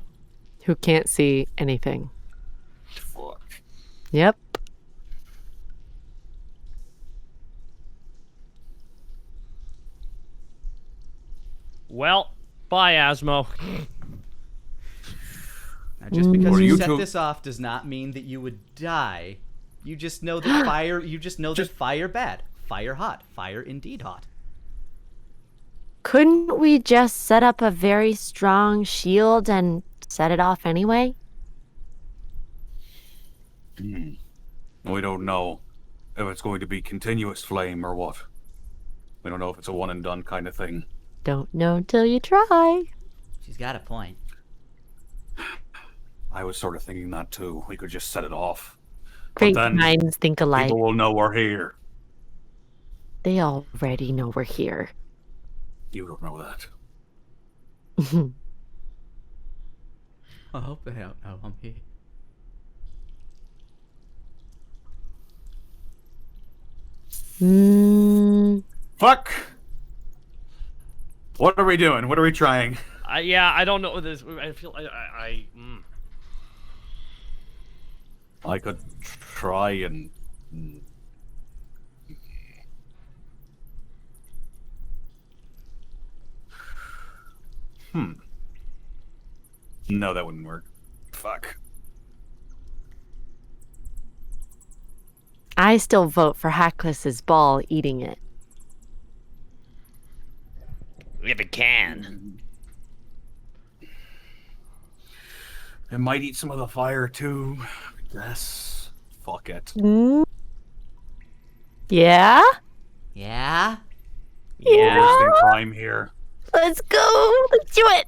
Who can't see anything. Fuck. Yep. Well, bye, Asmo. Now, just because you you set two- this off does not mean that you would die. You just know that fire. You just know that fire bad, fire hot, fire indeed hot. Couldn't we just set up a very strong shield and set it off anyway? We don't know if it's going to be continuous flame or what. We don't know if it's a one and done kind of thing. Don't know till you try. She's got a point. I was sort of thinking that too. We could just set it off. Great then minds think alike. People will know we're here. They already know we're here. You don't know that. I hope they don't know I'm here. Fuck! What are we doing? What are we trying? Yeah, I don't know this. I feel I could try and... No, that wouldn't work. Fuck. I still vote for Hackus's ball eating it. If it can. It might eat some of the fire too. Yes. Fuck it. Yeah? Yeah. Yeah. Wasting time here. Let's go. Let's do it.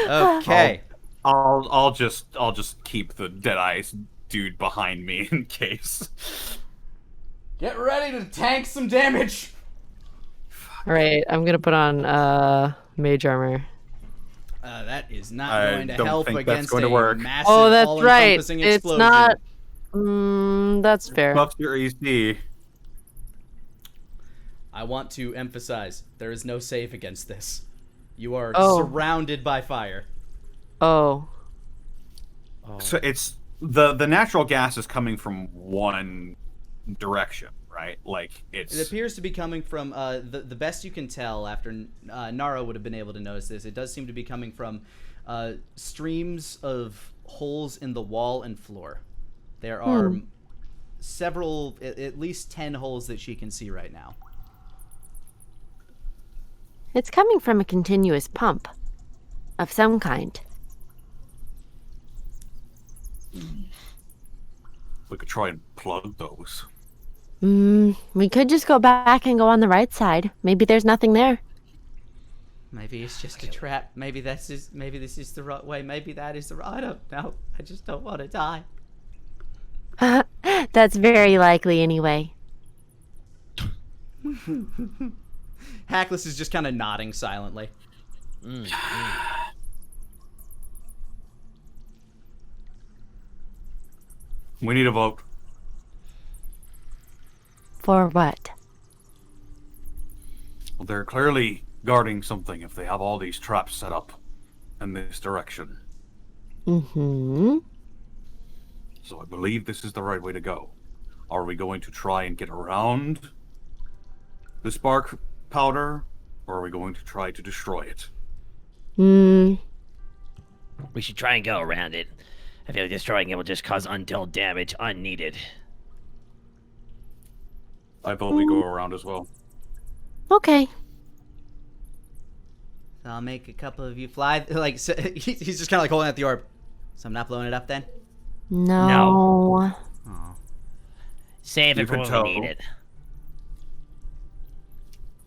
Okay. I'll just keep the Deadeye's dude behind me in case. Get ready to tank some damage. All right, I'm gonna put on mage armor. That is not I going to don't help think that's against going to a work. massive Oh, that's right. all-encompassing It's explosion. not. That's fair. Buffs your EC. I want to emphasize there is no save against this. You are Oh. surrounded by fire. Oh. So it's the natural gas is coming from one direction, right? Like It it's appears to be coming from the best you can tell after Nara would have been able to notice this. It does seem to be coming from streams of holes in the wall and floor. There are several, at least 10 holes that she can see right now. It's coming from a continuous pump of some kind. We could try and plug those. We could just go back and go on the right side. Maybe there's nothing there. Maybe it's just a trap. Maybe this is the right way. Maybe that is the right. I don't know. I just don't want to die. That's very likely anyway. Hackless is just kind of nodding silently. We need a vote. For what? Well, they're clearly guarding something if they have all these traps set up in this direction. Mm-hmm. So I believe this is the right way to go. Are we going to try and get around the spark powder, or are we going to try to destroy it? We should try and go around it. I feel like destroying it will just cause untold damage unneeded. I vote we go around as well. Okay. So I'll make a couple of you fly. Like so, he's just kind of like holding out the orb. So I'm not blowing it up then. No. Oh. Save You it for could when we tell. need it.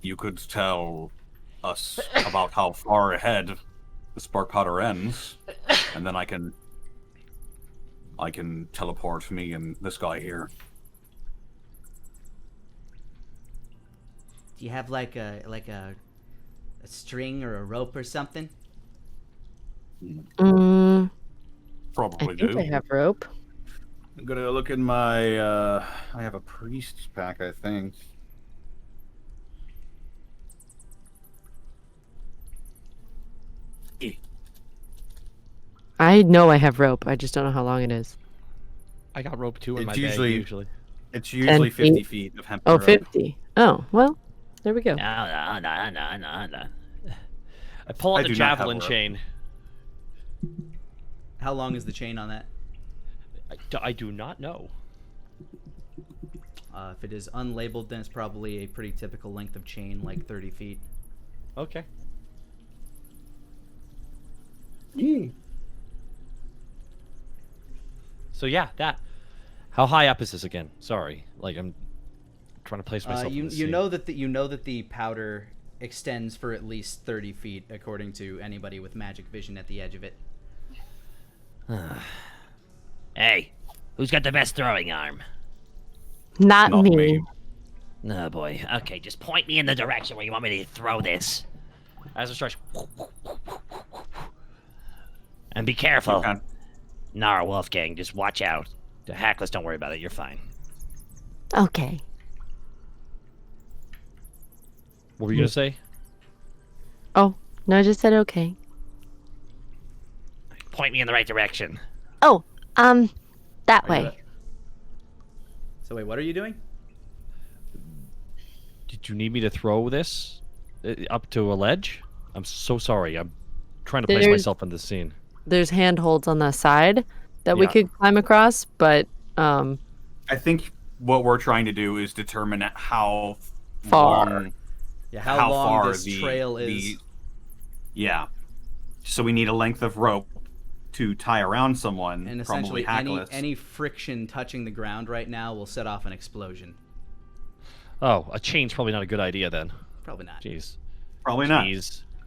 You could tell us about how far ahead the spark powder ends, and then I can teleport me and this guy here. Do you have like a string or a rope or something? I Probably think do. I have rope. I'm gonna look in my. I have a priest's pack, I think. I know I have rope. I just don't know how long it is. I got rope too in It's my usually- bag usually. It's usually 10 feet? 50 feet of hemp. Oh, rope. 50. Oh, well, there we go. No. I pull I out the do not have javelin rope. chain. How long is the chain on that? I do not know. If it is unlabeled, then it's probably a pretty typical length of chain, like 30 feet. Okay. So yeah, that. How high up is this again? Sorry, like I'm trying to place myself. in You the you scene. know that the powder extends for at least 30 feet, according to anybody with magic vision at the edge of it. Hey, who's got the best throwing arm? Not Not me. me. Oh boy. Okay, just point me in the direction where you want me to throw this. As it starts. And be careful. Okay. Nara Wolfgang, just watch out. The Hackless, don't worry about it, you're fine. Okay. What were you gonna say? Oh, no, I just said okay. Point me in the right direction. Oh, that Are you way. So wait, what are you doing? Did you need me to throw this up to a ledge? I'm so sorry. I'm trying to place There's- myself in this scene. There's handholds on the side that we Yeah. could climb across, but I think what we're trying to do is determine how Far. long, Yeah, how long far this trail is. Yeah. So we need a length of rope to tie around someone, And probably essentially, Hackless. any friction touching the ground right now will set off an explosion. Oh, a chain's probably not a good idea then. Probably not. Jeez. Probably not.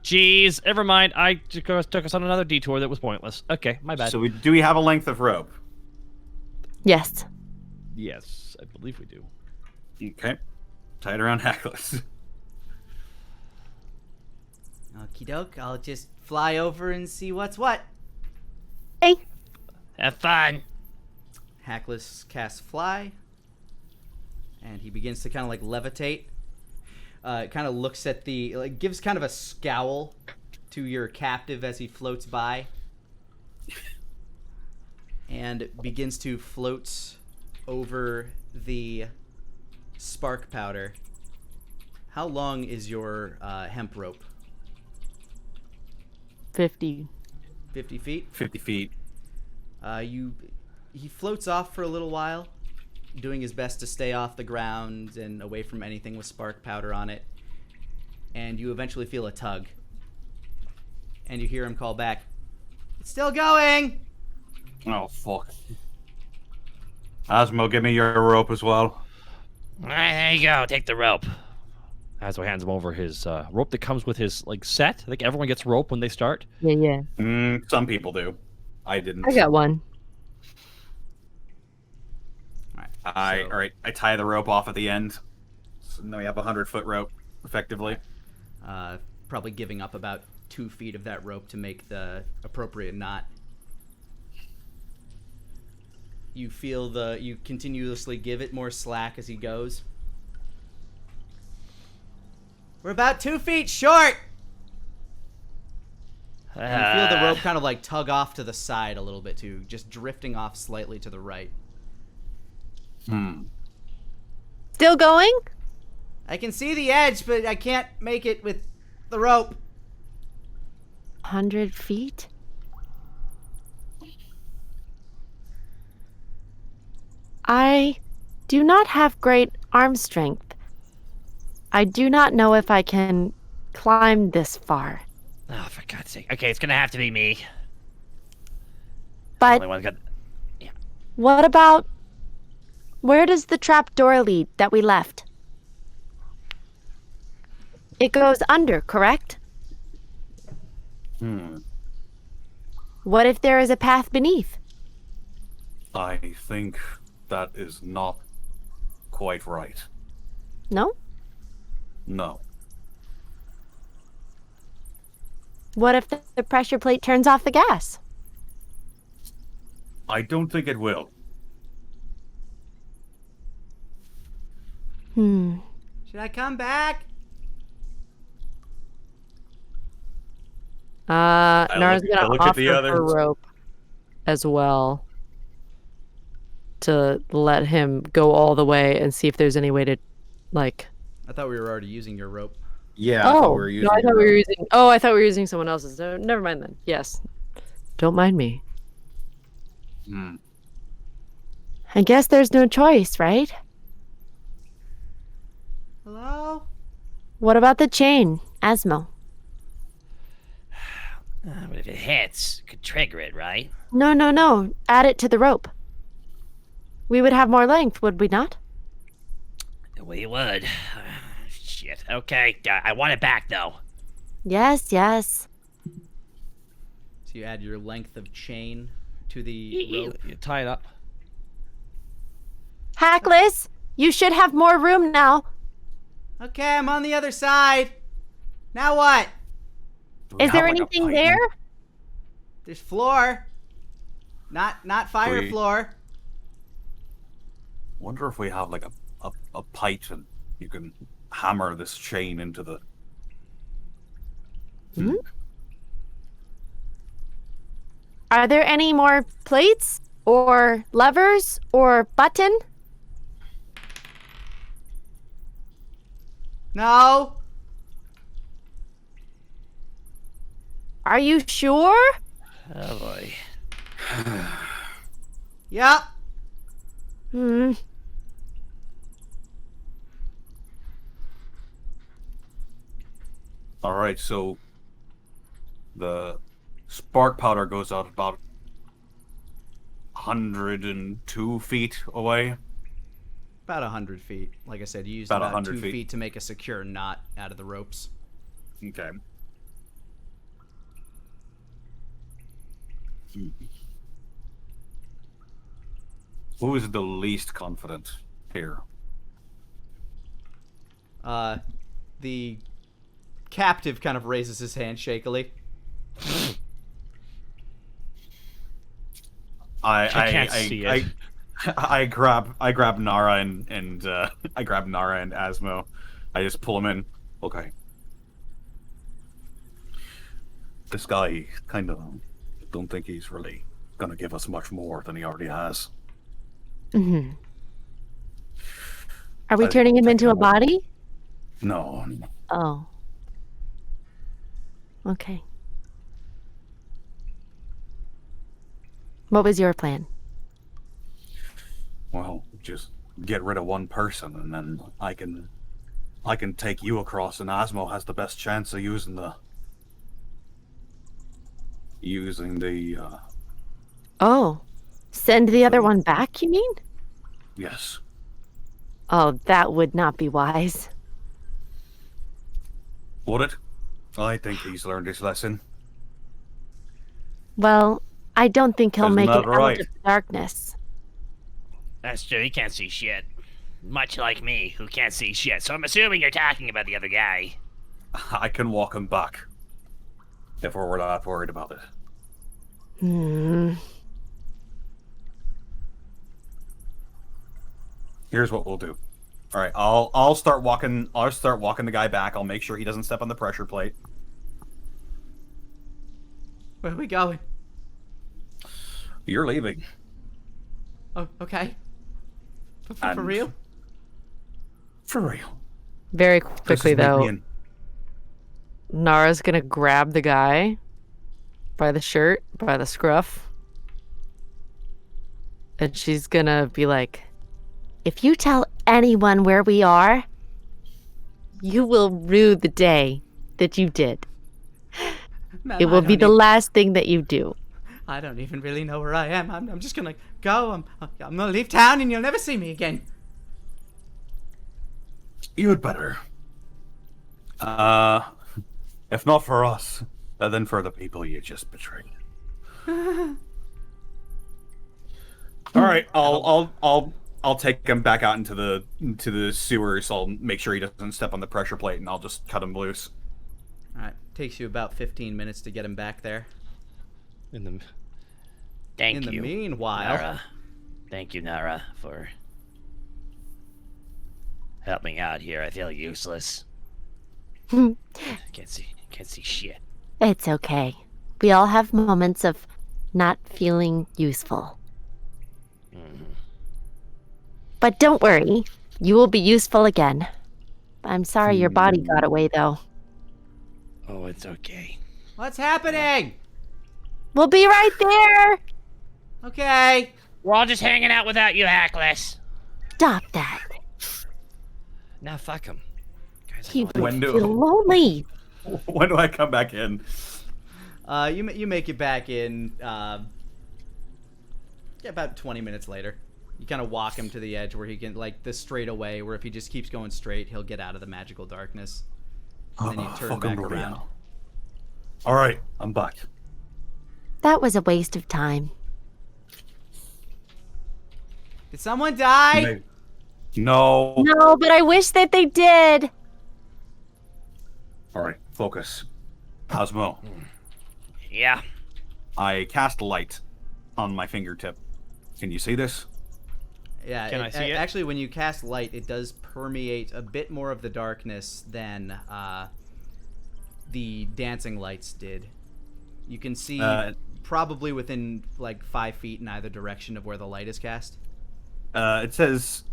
Jeez. Never mind. I took us on another detour that was pointless. Okay, my bad. So do we have a length of rope? Yes. Yes, I believe we do. Okay. Tie it around Hackless. Okie doke, I'll just fly over and see what's what. Hey. Have fun. Hackless casts fly, and he begins to kind of like levitate. Kind of looks at the, like, gives kind of a scowl to your captive as he floats by, and begins to float over the spark powder. How long is your hemp rope? 50. 50 feet? 50 feet. He floats off for a little while, doing his best to stay off the ground and away from anything with spark powder on it. And you eventually feel a tug. And you hear him call back, "It's still going!" Oh, fuck. Asmo, give me your rope as well. All right, there you go. Take the rope. Asmo hands him over his rope that comes with his set. I think everyone gets rope when they start. Yeah. Some people do. I didn't. I got one. All right. I tie the rope off at the end. So now we have a 100-foot rope, effectively. Probably giving up about 2 feet of that rope to make the appropriate knot. You feel you continuously give it more slack as he goes. We're about 2 feet short! And you feel the rope kind of like tug off to the side a little bit too, just drifting off slightly to the right. Still going? I can see the edge, but I can't make it with the rope. 100 feet? I do not have great arm strength. I do not know if I can climb this far. Oh, for God's sake. Okay, it's gonna have to be me. But Only one got... what about... Where does the trap door lead that we left? It goes under, correct? What if there is a path beneath? I think that is not quite right. No? No. What if the pressure plate turns off the gas? I don't think it will. Should I come back? Nara's gonna look at offer the her others. rope as well to let him go all the way and see if there's any way to, like. I thought we were already using your rope. Yeah, I thought we were using no, I thought your we were rope. using. Oh, I thought we were using someone else's. Never mind then. Yes, don't mind me. I guess there's no choice, right? Hello? What about the chain, Asmo? But if it hits, it could trigger it, right? No. Add it to the rope. We would have more length, would we not? We would. Shit. Okay, I want it back, though. Yes. So you add your length of chain to the rope. You tie it up. Hackless, you should have more room now. Okay, I'm on the other side. Now what? Do we Is there have, like, a anything pipe? there? There's floor. Not fire We- floor. Wonder if we have like a pipe and you can hammer this chain into the. Are there any more plates or levers or button? No. Are you sure? Oh, boy. Yep. All right, so the spark powder goes out about 102 feet away. About 100 feet. Like I said, you used About about 100 2 feet. feet to make a secure knot out of the ropes. Okay. Who is the least confident here? The captive kind of raises his hand shakily. I can't see it. I grab Nara and I grab Nara and Asmo. I just pull him in. Okay. This guy kind of don't think he's really gonna give us much more than he already has. Are we I turning him think into a I'm- body? No. Oh. Okay. What was your plan? Well, just get rid of one person and then I can take you across and Asmo has the best chance of using the Oh. Send the other one back, you mean? Yes. Oh, that would not be wise. Would it? I think he's learned his lesson. Well, I don't think he'll Isn't make it that right? out of the darkness. That's true. He can't see shit. Much like me, who can't see shit. So I'm assuming you're talking about the other guy. I can walk him back. If we're not worried about it. Hmm. Here's what we'll do. All right, I'll start walking. I'll start walking the guy back. I'll make sure he doesn't step on the pressure plate. Where are we going? You're leaving. Oh, okay. For And- real? For real. Very This quickly, is me though, being- Nara's gonna grab the guy by the shirt, by the scruff, and she's gonna be like, If you tell anyone where we are, you will rue the day that you did. Ma'am, It will be the last thing that you do. I don't even really know where I am. I'm just gonna go. I'm gonna leave town and you'll never see me again. You'd better. If not for us, then for the people you just betrayed. All right, I'll take him back out into the sewers. I'll make sure he doesn't step on the pressure plate, and I'll just cut him loose. All right, takes you about 15 minutes to get him back there. Thank In the you, meanwhile, Nara. Thank you, Nara, for helping out here. I feel useless. Can't see shit. It's okay. We all have moments of not feeling useful. But don't worry, you will be useful again. I'm sorry your body got away, though. Oh, it's okay. what's happening? We'll be right there! Okay. We're all just hanging out without you, Hackless. Stop that. Now fuck him. Guys, He would When do- feel lonely. When do I come back in? You make it back in about 20 minutes later. You kind of walk him to the edge where he can, like, the straightaway, where if he just keeps going straight, he'll get out of the magical darkness. And then you turn Fucking back brilliant. around. All right, I'm back. That was a waste of time. Did someone die? Maybe. No. No, but I wish that they did. All right, focus. Cosmo, Yeah. I cast light on my fingertip. Can you see this? Yeah, Can I see it? Actually, when you cast light, it does permeate a bit more of the darkness than the dancing lights did. You can see probably within like 5 feet in either direction of where the light is cast. It says.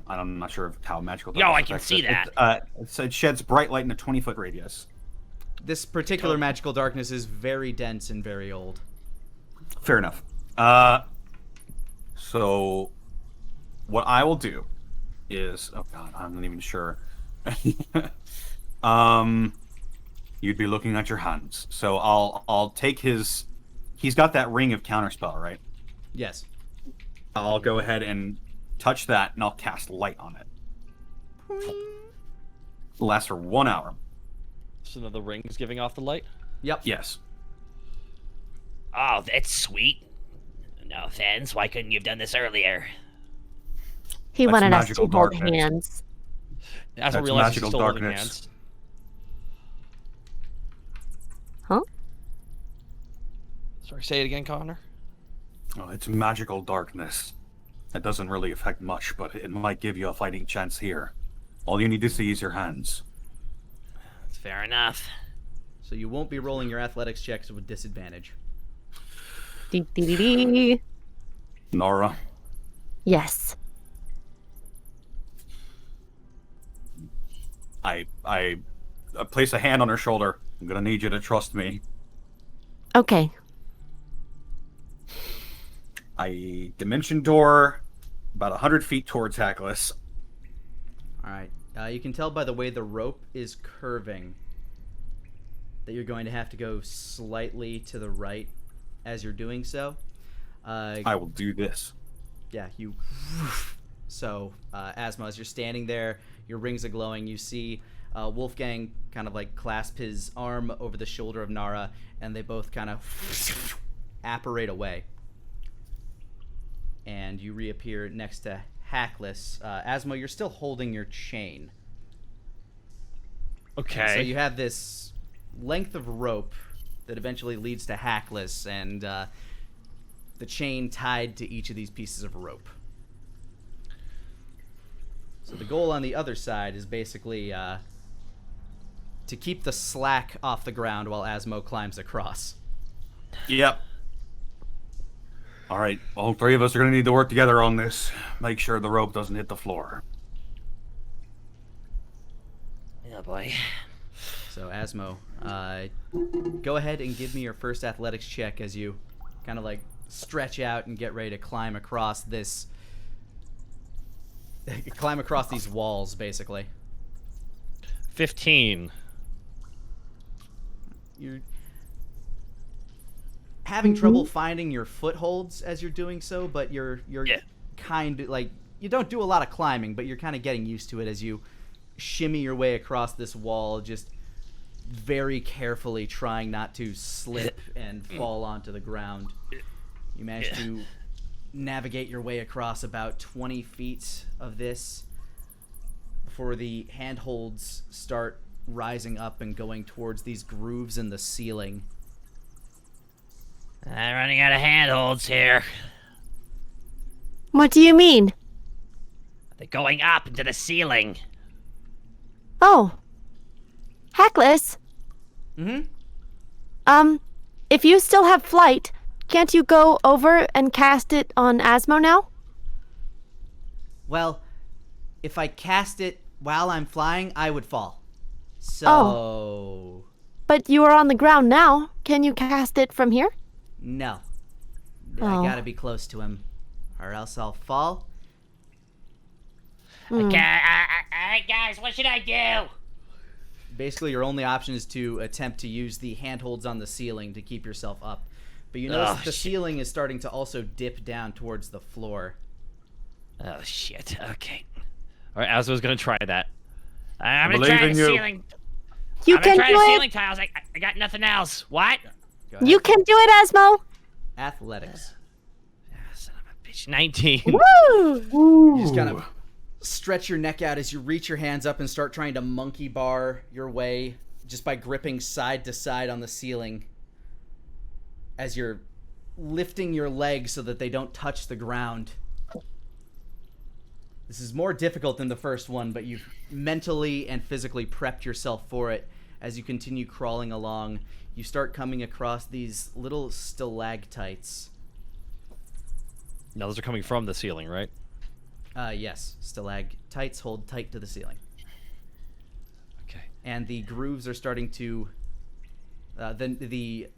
I'm not sure of how magical. Yo, I darkness can affects see it. that. It sheds bright light in a 20-foot radius. This particular magical darkness is very dense and very old. Fair enough. So what I will do is, oh god, I'm not even sure. You'd be looking at your hands. So I'll take his. He's got that ring of counterspell, right? Yes. I'll go ahead and touch that, and I'll cast light on it. It'll last for 1 hour. So now the ring's giving off the light? Yep. Yes. Oh, that's sweet. No offense. Why couldn't you have done this earlier? He That's wanted us to magical hold darkness. hands. I don't That's realize he's magical still holding darkness. hands. Huh? Sorry, say it again, Connor. Oh, it's magical darkness. It doesn't really affect much, but it might give you a fighting chance here. All you need to see is your hands. That's fair enough. So you won't be rolling your athletics checks with disadvantage. Dee, dee, dee, dee. Nora, Yes. I place a hand on her shoulder. I'm gonna need you to trust me. Okay. I dimension door about 100 feet towards Hackless. All right. You can tell by the way the rope is curving that you're going to have to go slightly to the right as you're doing so. I will do this. Yeah, you So, Asmo, as you're standing there, your rings are glowing. You see Wolfgang kind of like clasp his arm over the shoulder of Nara, and they both kind of apparate away. And you reappear next to Hackus. Asmo, you're still holding your chain. Okay. And so you have this length of rope that eventually leads to Hackus, and the chain tied to each of these pieces of rope. So the goal on the other side is basically to keep the slack off the ground while Asmo climbs across. Yep. All right, all three of us are going to need to work together on this. Make sure the rope doesn't hit the floor. Oh boy. So Asmo, go ahead and give me your first athletics check as you kind of like stretch out and get ready to climb across this. Climb across these walls, basically. 15. You're having trouble finding your footholds as you're doing so, but you're kind of like, you don't do a lot of climbing, but you're kind of getting used to it as you shimmy your way across this wall, just very carefully trying not to slip and fall onto the ground. You manage to navigate your way across about 20 feet of this before the handholds start rising up and going towards these grooves in the ceiling. I'm running out of handholds here. What do you mean? They're going up into the ceiling. Oh. Hackus. If you still have flight, can't you go over and cast it on Asmo now? Well, if I cast it while I'm flying, I would fall. So... Oh. But you are on the ground now. Can you cast it from here? No. Oh. I gotta be close to him, or else I'll fall. Okay, alright guys, what should I do? Basically, your only option is to attempt to use the handholds on the ceiling to keep yourself up. But you notice the ceiling is starting to also dip down towards the floor. Oh shit, okay. Alright, Asmo's gonna try that. I'm gonna try the ceiling. You I'm can gonna try do the it. ceiling tiles. I got nothing else. What? Go ahead. You can do it, Asmo. Athletics. Son of a bitch. 19. Woo! You just kind of stretch your neck out as you reach your hands up and start trying to monkey bar your way just by gripping side to side on the ceiling as you're lifting your legs so that they don't touch the ground. This is more difficult than the first one, but you've mentally and physically prepped yourself for it. As you continue crawling along, you start coming across these little stalactites. Now those are coming from the ceiling, right? Yes, stalactites hold tight to the ceiling. Okay. And the grooves are starting to... the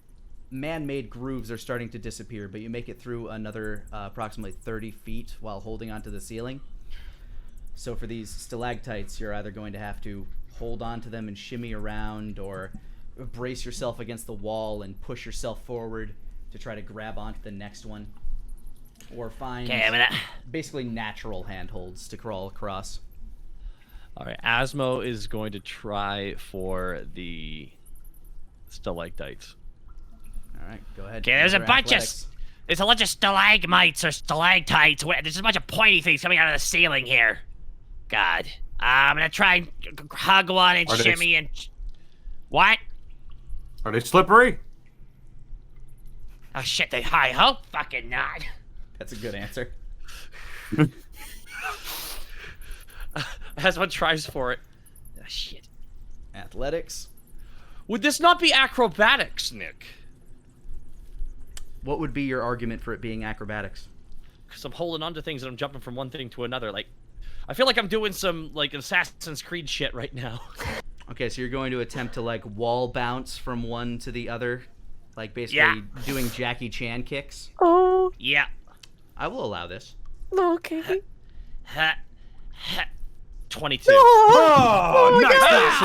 man-made grooves are starting to disappear, but you make it through another approximately 30 feet while holding onto the ceiling. So for these stalactites, you're either going to have to hold onto them and shimmy around, or brace yourself against the wall and push yourself forward to try to grab onto the next one, or find basically natural handholds to crawl across. All right, Asmo is going to try for the stalactites. All right, go ahead. Okay, there's a Another bunch athletics. there's a bunch of stalagmites or stalactites. There's just a bunch of pointy things coming out of the ceiling here. God. I'm gonna try and hug one and shimmy and... What? Are they slippery? Oh shit, I hope fucking not. That's a good answer. Asmo tries for it. Oh shit. Athletics. Would this not be acrobatics, Nick? What would be your argument for it being acrobatics? Because I'm holding onto things and I'm jumping from one thing to another. Like, I feel like I'm doing some like Assassin's Creed shit right now. Okay, so you're going to attempt to like wall bounce from one to the other, like basically doing Jackie Chan kicks. Oh, Yeah. I will allow this. okay. 22. Oh,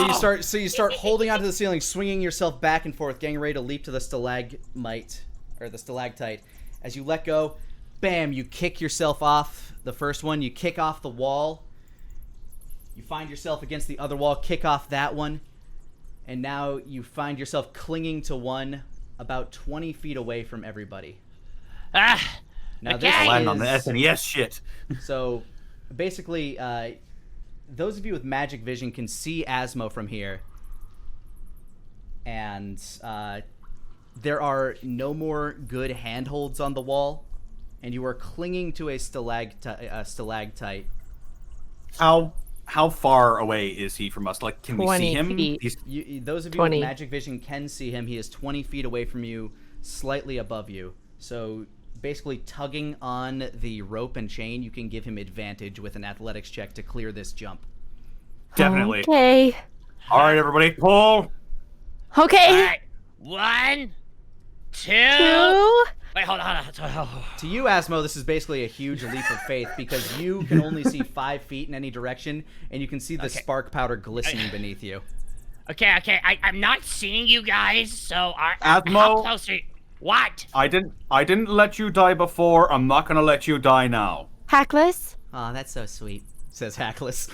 nice. So you start holding onto the ceiling, swinging yourself back and forth, getting ready to leap to the stalagmite or the stalactite. As you let go, bam, you kick yourself off the first one. You kick off the wall. You find yourself against the other wall, kick off that one. And now you find yourself clinging to one about 20 feet away from everybody. Ah, Now okay. this Landing on the is... SNES shit. So, basically, those of you with magic vision can see Asmo from here. And there are no more good handholds on the wall. And you are clinging to a stalactite. How far away is he from us? Like, can we see 20 him? feet. Those of you 20. with magic vision can see him. He is 20 feet away from you, slightly above you. So basically tugging on the rope and chain, you can give him advantage with an athletics check to clear this jump. Definitely. Okay. All right, everybody, pull. Okay. All right. 1, 2. 2. Wait, hold on. To you, Asmo, this is basically a huge leap of faith because you can only see 5 feet in any direction, and you can see the spark powder glistening beneath you. Okay. I'm not seeing you guys, so Asmo? how close are you? What? I didn't let you die before. I'm not gonna let you die now. Hackless. Aw, that's so sweet, says Hackless.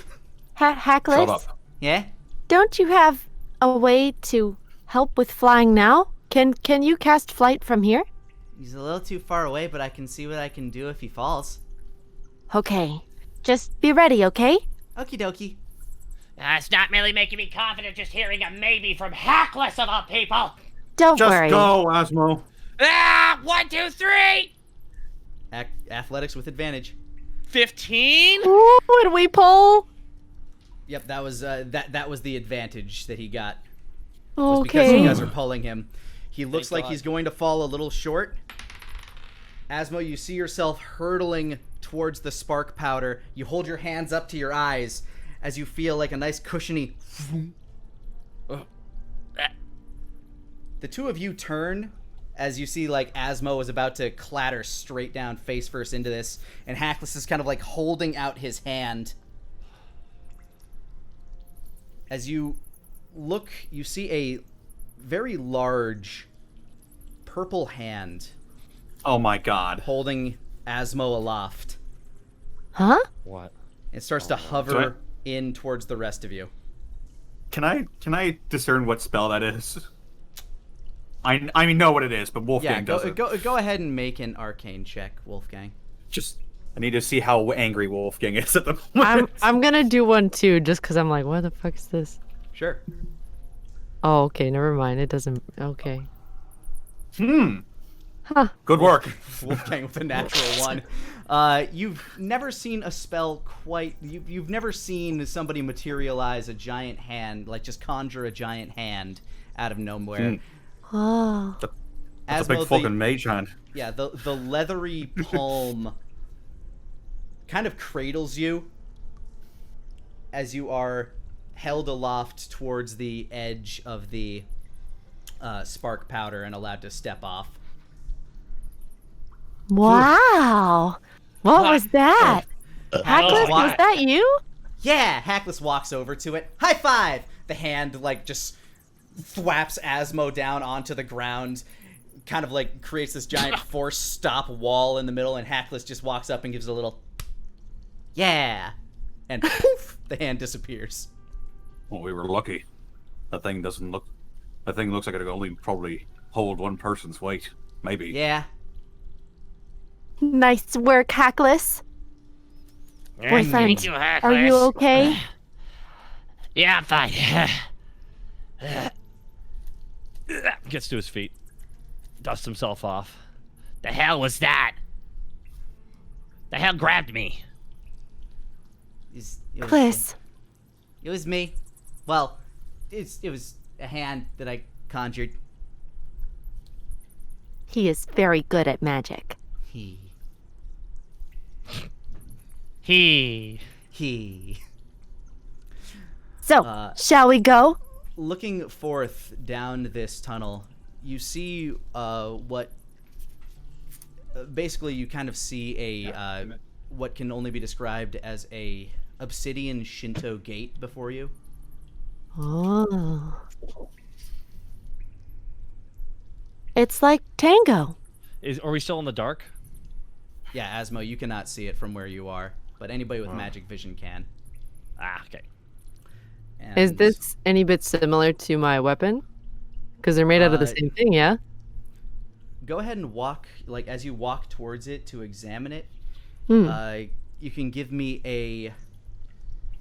Hackless. Shut up. Yeah? Don't you have a way to help with flying now? Can you cast flight from here? He's a little too far away, but I can see what I can do if he falls. Okay. Just be ready, okay? Okie dokie. It's not really making me confident just hearing a maybe from Hackless of all people. Don't Just worry. go, Asmo. 1, 2, 3. Athletics with advantage. 15. Ooh, did we pull? Yep, that was that was the advantage that he got. Was because Okay. you guys are pulling him. He looks Thank like God. he's going to fall a little short. Asmo, you see yourself hurtling towards the spark powder. You hold your hands up to your eyes as you feel like a nice cushiony. The two of you turn as you see like Asmo is about to clatter straight down face first into this, and Hackless is kind of like holding out his hand. As you look, you see a very large purple hand Oh my God. holding Asmo aloft. Huh? What? It starts to hover in towards the rest of you. Can I discern what spell that is? I mean know what it is, but Wolfgang Yeah, doesn't. go ahead and make an arcane check, Wolfgang. Just I need to see how angry Wolfgang is at the moment. I'm gonna do one too, just because I'm like, what the fuck is this? Sure. Oh, okay, never mind. It doesn't. Okay. Huh. Good work. Wolfgang with a natural one. You've never seen a spell quite. You've never seen somebody materialize a giant hand, like just conjure a giant hand out of nowhere. Oh. That's a big Asmo, fucking mage hand. Yeah, the leathery palm kind of cradles you as you are held aloft towards the edge of the spark powder and allowed to step off. Wow. What was that? Hackless, was that you? Yeah, Hackless walks over to it. High five! The hand, like, just thwaps Asmo down onto the ground, kind of, like, creates this giant force stop wall in the middle, and Hackless just walks up and gives a little, yeah! And poof! The hand disappears. Well, we were lucky. That thing looks like it could only probably hold one person's weight. Maybe. Yeah. Nice work, Hackless. Boyfriend, Thank you, are you Hackless. okay? Yeah, I'm fine. Gets to his feet. Dusts himself off. The hell was that? The hell grabbed me? Cliss. It was me. Well, it was a hand that I conjured. He is very good at magic. He. So, shall we go? Looking forth down this tunnel, you see what basically you kind of see a what can only be described as a obsidian Shinto gate before you. Oh. It's like tango. Are we still in the dark? Yeah, Asmo, you cannot see it from where you are, but anybody with magic vision can. Ah, okay. And, Is this any bit similar to my weapon? Because they're made out of the same thing, yeah? Go ahead and walk, like, as you walk towards it to examine it, you can give me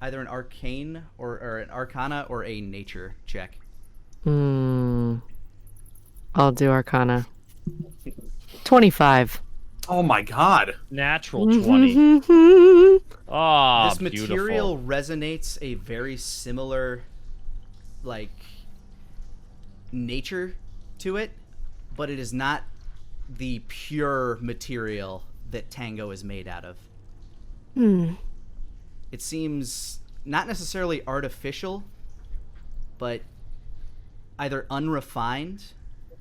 either an arcane or an arcana or a nature check. I'll do arcana. 25. Oh my god. Natural 20. Ah, This material beautiful. resonates a very similar, like, nature to it, but it is not the pure material that Tango is made out of. It seems not necessarily artificial, but either unrefined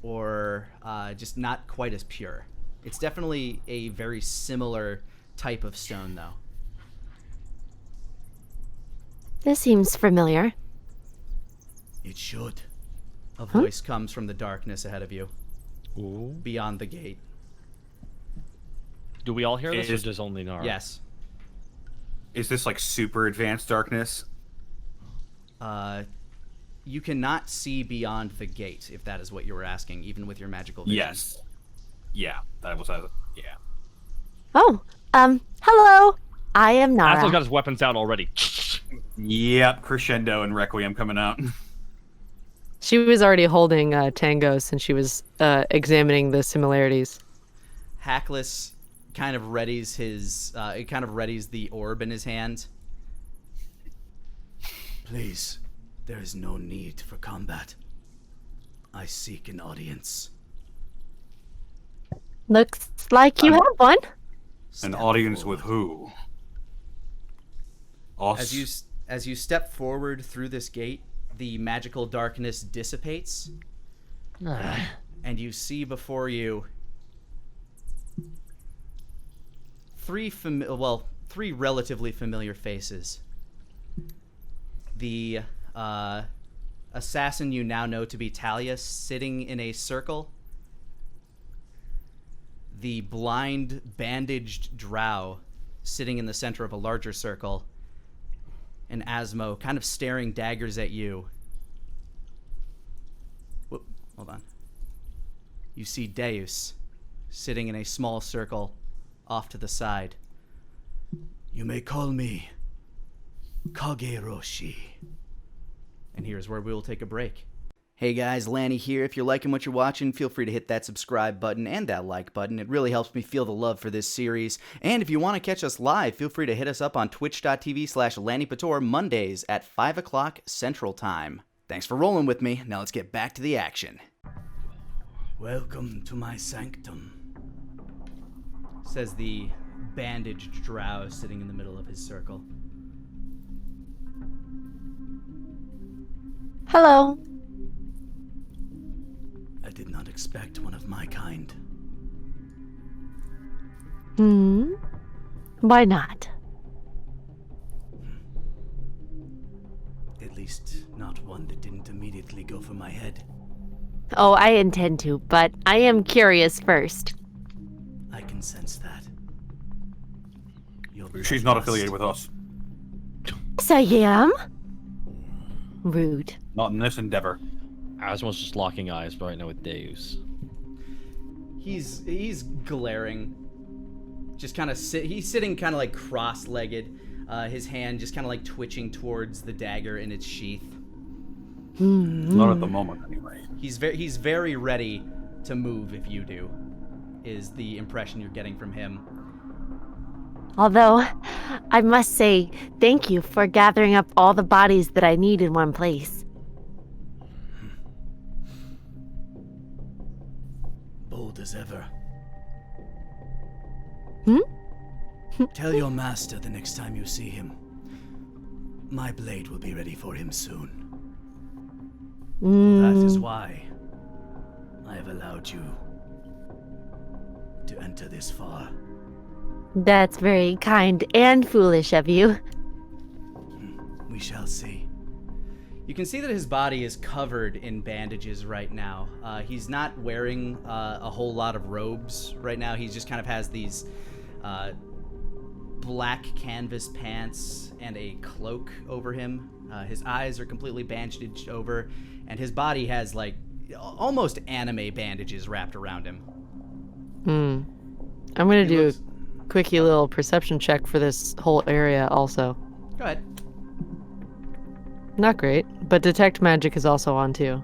or just not quite as pure. It's definitely a very similar type of stone, though. This seems familiar. It should. A voice comes from the darkness ahead of you, Ooh. beyond the gate. Do we all hear this, or Is- just only Nara? Yes. Is this like super advanced darkness? You cannot see beyond the gate, if that is what you were asking, even with your magical vision. Yes. Yeah, that was yeah. Oh, hello. I am Nara. Asmo's got his weapons out already. Yep, crescendo and requiem coming out. She was already holding Tango since she was examining the similarities. Hackus kind of readies the orb in his hand. Please, there is no need for combat. I seek an audience. Looks like you have one. An audience with who? Us? As you step forward through this gate, the magical darkness dissipates, and you see before you three relatively familiar faces. The assassin you now know to be Talia, sitting in a circle. The blind, bandaged drow sitting in the center of a larger circle. And Asmo kind of staring daggers at you. Whoop, hold on. You see Deus sitting in a small circle off to the side. You may call me Kageroshi. And here's where we will take a break. Hey guys, Lani here. If you're liking what you're watching, feel free to hit that subscribe button and that like button. It really helps me feel the love for this series. And if you want to catch us live, feel free to hit us up on twitch.tv/Lanipator Mondays at 5 o'clock Central Time. Thanks for rolling with me. Now let's get back to the action. Welcome to my sanctum, says the bandaged drow sitting in the middle of his circle. Hello. I did not expect one of my kind. Why not? At least not one that didn't immediately go for my head. Oh, I intend to, but I am curious first. I can sense that. She's not affiliated with us. Yes, I am. Rude. Not in this endeavor. Asmo's just locking eyes right now with Deus. He's glaring. Just kind of he's sitting kind of like cross-legged. His hand just kind of like twitching towards the dagger in its sheath. Not at the moment, anyway. He's very ready to move if you do, is the impression you're getting from him. Although, I must say, thank you for gathering up all the bodies that I need in one place. Bold as ever. Hmm? Tell your master the next time you see him. My blade will be ready for him soon. That is why I have allowed you to enter this far. That's very kind and foolish of you. We shall see. You can see that his body is covered in bandages right now. He's not wearing a whole lot of robes right now. He just kind of has these black canvas pants and a cloak over him. His eyes are completely bandaged over, and his body has like almost anime bandages wrapped around him. I'm gonna do a quickie little perception check for this whole area also. Go ahead. Not great, but detect magic is also on too.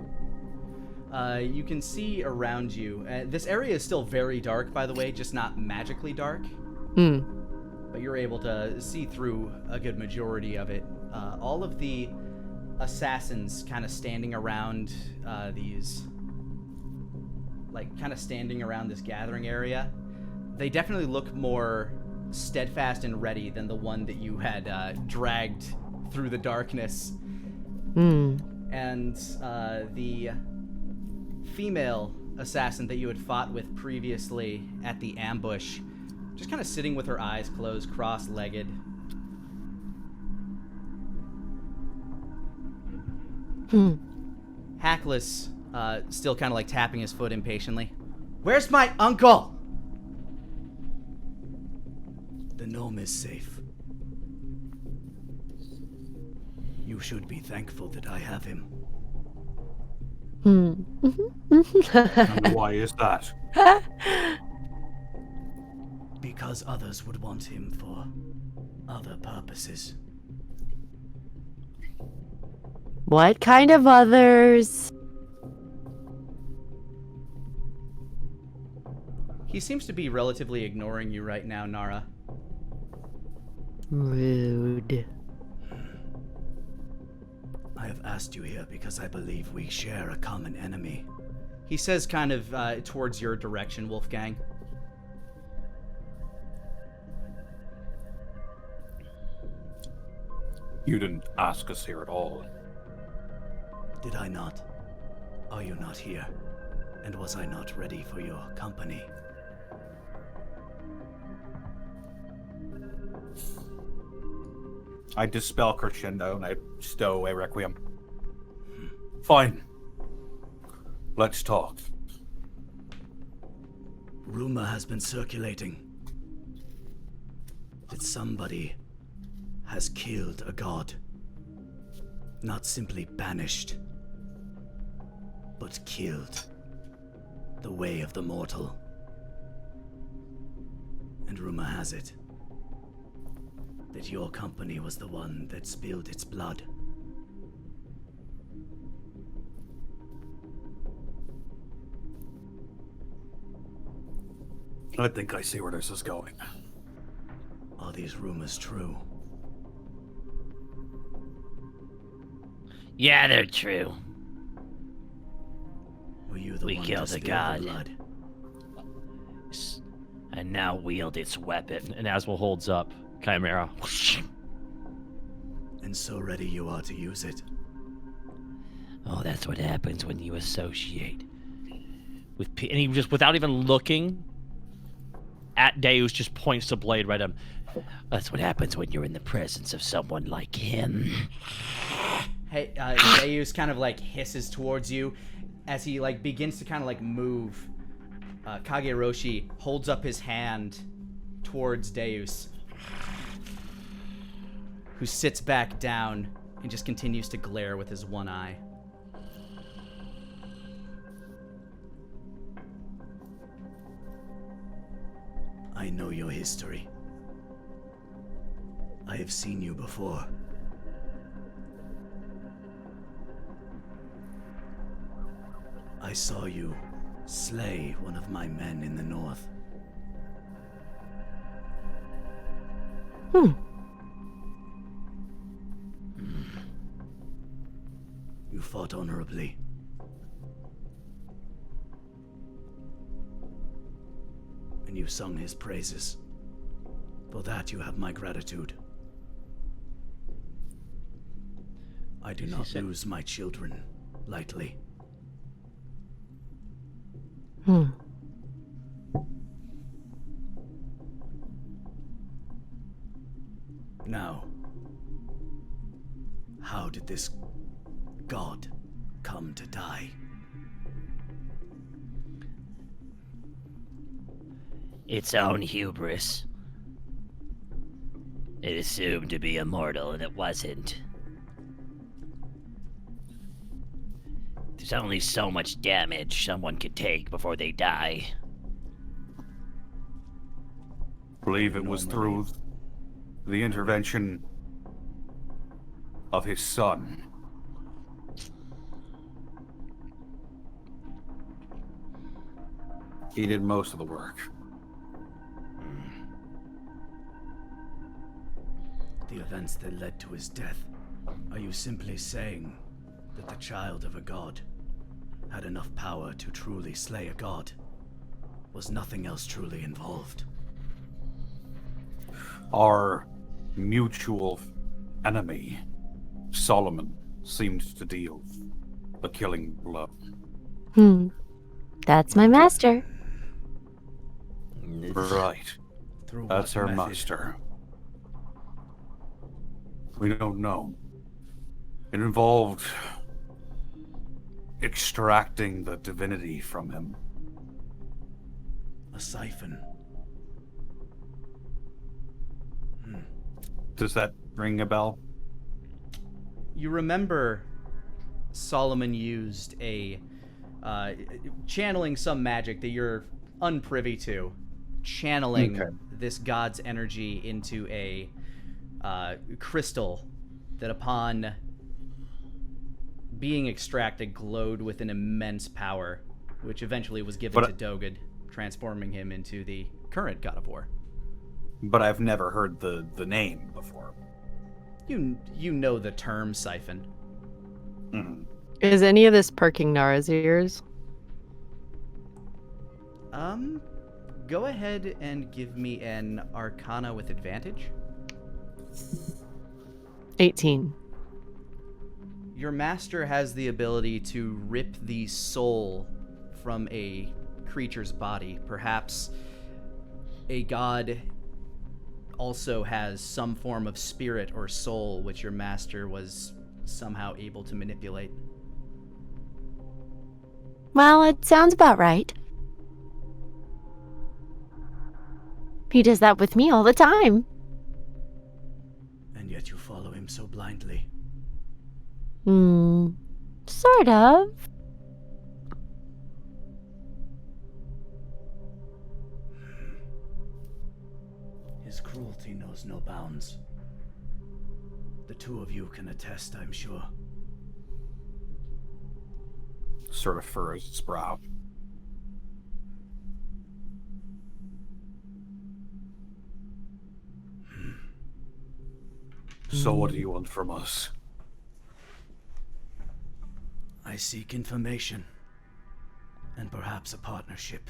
You can see around you. This area is still very dark, by the way, just not magically dark. But you're able to see through a good majority of it. All of the assassins kind of standing around standing around this gathering area. They definitely look more steadfast and ready than the one that you had dragged through the darkness. And the female assassin that you had fought with previously at the ambush, just kind of sitting with her eyes closed, cross-legged. Hackus, still kind of like tapping his foot impatiently. Where's my uncle? The gnome is safe. You should be thankful that I have him. And why is that? Because others would want him for other purposes. What kind of others? He seems to be relatively ignoring you right now, Nara. Rude. I have asked you here because I believe we share a common enemy. He says kind of towards your direction, Wolfgang. You didn't ask us here at all. Did I not? Are you not here? And was I not ready for your company? I dispel crescendo and I stow away requiem. Fine. Let's talk. Rumor has been circulating that somebody has killed a god. Not simply banished, but killed. The way of the mortal. And rumor has it that your company was the one that spilled its blood. I think I see where this is going. Are these rumors true? Yeah, they're true. Were you the We one killed to a spill god. the blood? And now wield its weapon. And Aswell holds up Chimera. And so ready you are to use it. Oh, that's what happens when you associate And he just, without even looking at Deus, just points the blade right at him. That's what happens when you're in the presence of someone like him. Hey, Deus kind of like hisses towards you as he like begins to kind of like move. Kageroshi holds up his hand towards Deus, who sits back down and just continues to glare with his one eye. I know your history. I have seen you before. I saw you slay one of my men in the north. You fought honorably. And you sung his praises. For that you have my gratitude. I do not lose my children lightly. Now, how did this god come to die? Its own hubris. It assumed to be immortal, and it wasn't. There's only so much damage someone can take before they die. Believe it was through the intervention of his son. He did most of the work. The events that led to his death. Are you simply saying that the child of a god had enough power to truly slay a god? Was nothing else truly involved? Our mutual enemy, Solomon, seemed to deal a killing blow. That's my master. Right. Through That's what our method? master. We don't know. It involved extracting the divinity from him. A siphon. Does that ring a bell? You remember Solomon used a channeling some magic that you're unprivy to, channeling this god's energy into a crystal that upon being extracted glowed with an immense power, which eventually was given to Dogad, transforming him into the current god of war. But I've never heard the name before. You know the term siphon. Is any of this perking Nara's ears? Go ahead and give me an Arcana with advantage. 18. Your master has the ability to rip the soul from a creature's body. Perhaps a god also has some form of spirit or soul which your master was somehow able to manipulate. Well, it sounds about right. He does that with me all the time. And yet you follow him so blindly. Sort of. His cruelty knows no bounds. The two of you can attest, I'm sure. Sort of furrows its brow. So what do you want from us? I seek information. And perhaps a partnership.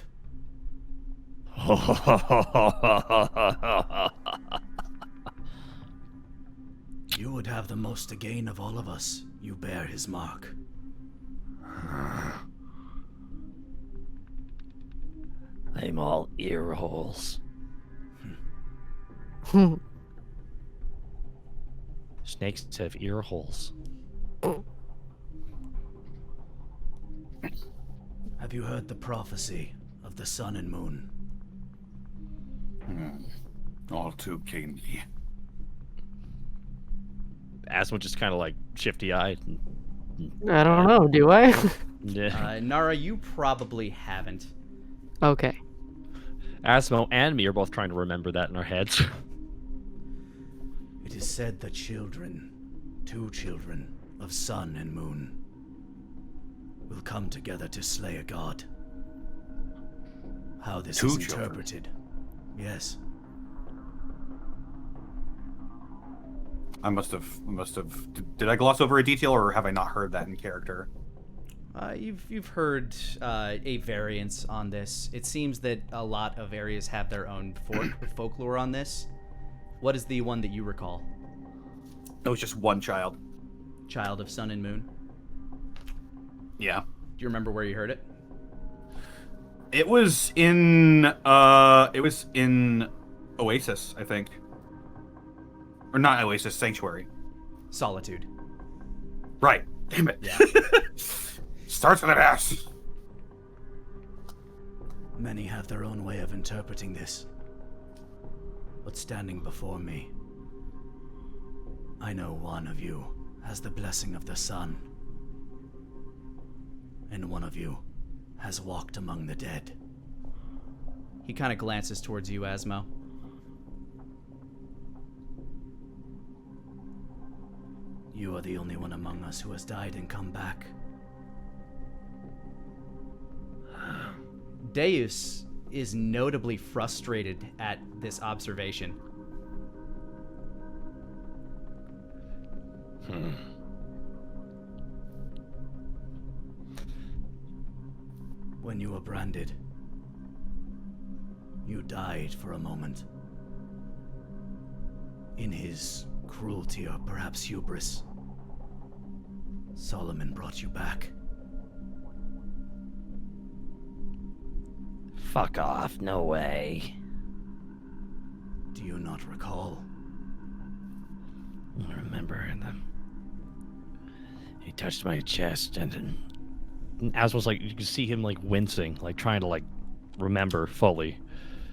You would have the most to gain of all of us. You bear his mark. I'm all ear holes. Snakes have ear holes. Have you heard the prophecy of the sun and moon? All too keenly. Asmo just kind of like shifty-eyed. I don't know, do I? Yeah. Nara, you probably haven't. Okay. Asmo and me are both trying to remember that in our heads. It is said that children, two children of sun and moon, will come together to slay a god. How this Two is children? interpreted. Yes. I must have. Did I gloss over a detail, or have I not heard that in character? You've heard a variance on this. It seems that a lot of areas have their own folklore on this. What is the one that you recall? It was just one child. Child of Sun and Moon? Yeah. Do you remember where you heard it? It was in Oasis, I think. Or not Oasis, Sanctuary. Solitude. Right. Damn it. Yeah. Starts with an S. Many have their own way of interpreting this. But standing before me, I know one of you has the blessing of the sun, and one of you has walked among the dead. He kind of glances towards you, Asmo. You are the only one among us who has died and come back. Deus is notably frustrated at this observation. When you were branded, you died for a moment. In his cruelty or perhaps hubris, Solomon brought you back. Fuck off, no way. Do you not recall? I remember, and then he touched my chest, and then As was like, you could see him like wincing, like trying to like remember fully.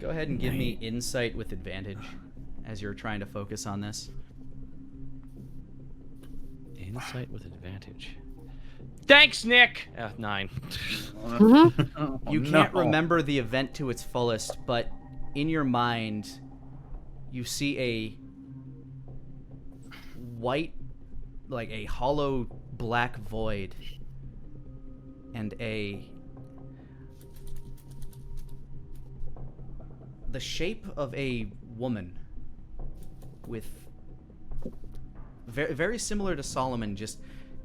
Go ahead and give me insight with advantage as you're trying to focus on this. Insight with advantage. Thanks, Nick! 9. You can't remember the event to its fullest, but in your mind, you see a white, like a hollow black void, and the shape of a woman with very, very similar to Solomon, just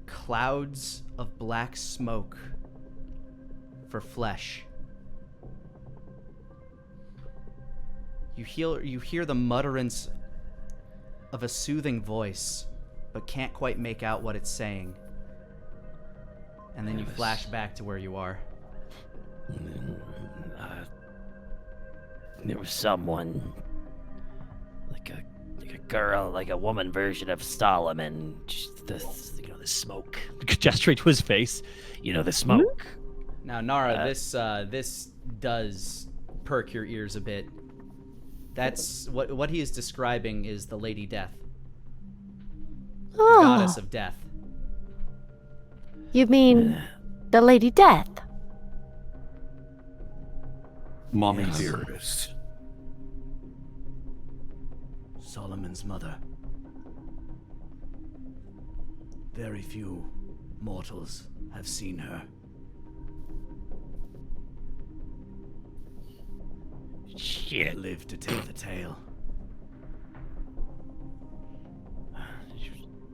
clouds of black smoke for flesh. You hear the mutterance of a soothing voice, but can't quite make out what it's saying. And then you flash back to where you are. There was someone, like a girl, like a woman version of Solomon. Just the smoke. Gesture to his face. The smoke. Now, Nara, this does perk your ears a bit. That's what he is describing is the Lady Death, the goddess of death. You mean the Lady Death? Mommy dearest. Solomon's mother. Very few mortals have seen her. Shit. Lived to tell the tale.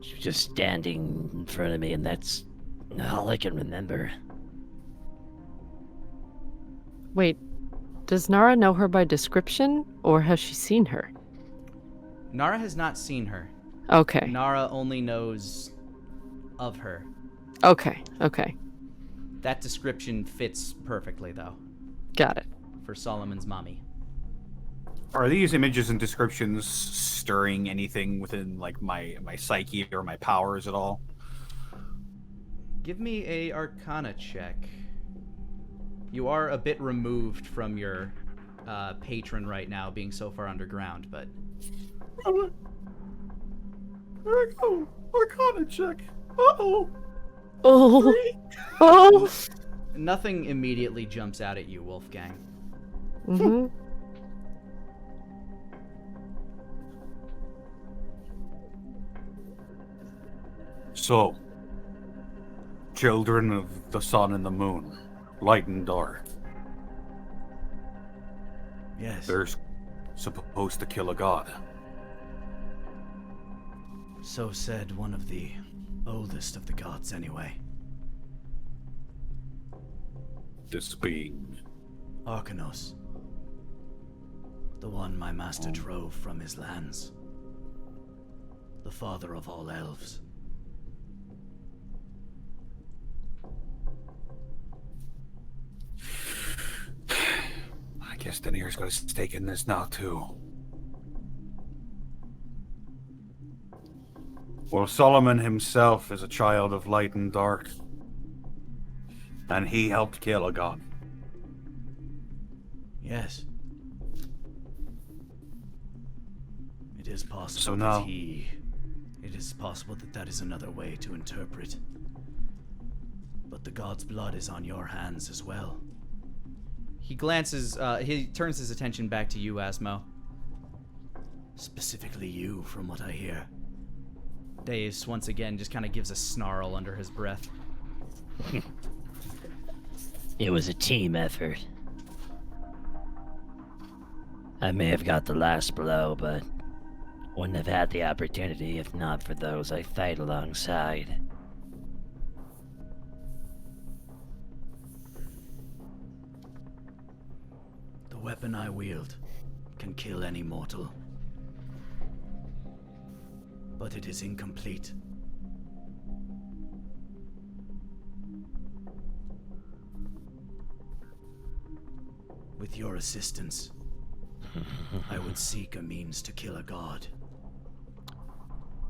She was just standing in front of me, and that's all I can remember. Wait, does Nara know her by description, or has she seen her? Nara has not seen her. Okay. Nara only knows of her. Okay. That description fits perfectly, though, Got it. for Solomon's mommy. Are these images and descriptions stirring anything within like my psyche or my powers at all? Give me a Arcana check. You are a bit removed from your patron right now, being so far underground, but... There I go. Arcana check. Uh-oh. Oh. Nothing immediately jumps out at you, Wolfgang. Mm-hmm. So, children of the sun and the moon, light and dark. Yes. They're supposed to kill a god. So said one of the oldest of the gods, anyway. This being Arcanos. The one my master drove from his lands. The father of all elves. I guess Danir's got a stake in this now, too. Well, Solomon himself is a child of light and dark. And he helped kill a god. Yes. It is possible So now- that he It is possible that that is another way to interpret. But the god's blood is on your hands as well. He turns his attention back to you, Asmo. Specifically you, from what I hear. Deus, once again, just kind of gives a snarl under his breath. It was a team effort. I may have got the last blow, but wouldn't have had the opportunity if not for those I fight alongside. The weapon I wield can kill any mortal. But it is incomplete. With your assistance, I would seek a means to kill a god.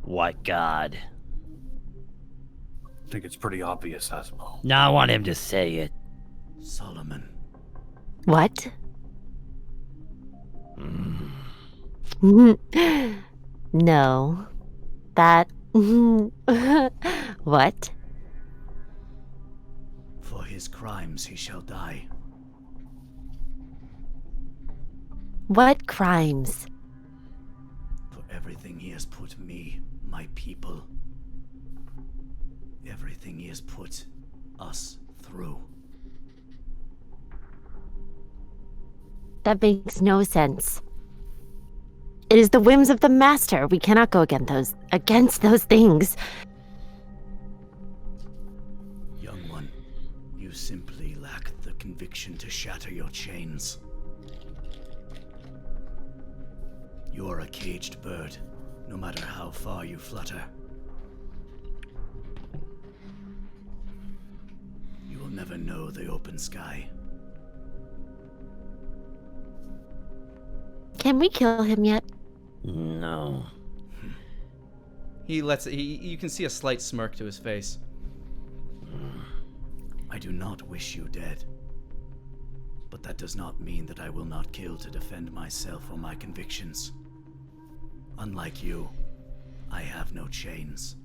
What god? I think it's pretty obvious, Asmo. No, I want him to say it. Solomon. What? No. That. What? For his crimes he shall die. What crimes? For everything he has put me, my people. Everything he has put us through. That makes no sense. It is the whims of the master. We cannot go against those things. Young one, you simply lack the conviction to shatter your chains. You are a caged bird, no matter how far you flutter. You will never know the open sky. Can we kill him yet? No. You can see a slight smirk to his face. I do not wish you dead. But that does not mean that I will not kill to defend myself or my convictions. Unlike you, I have no chains.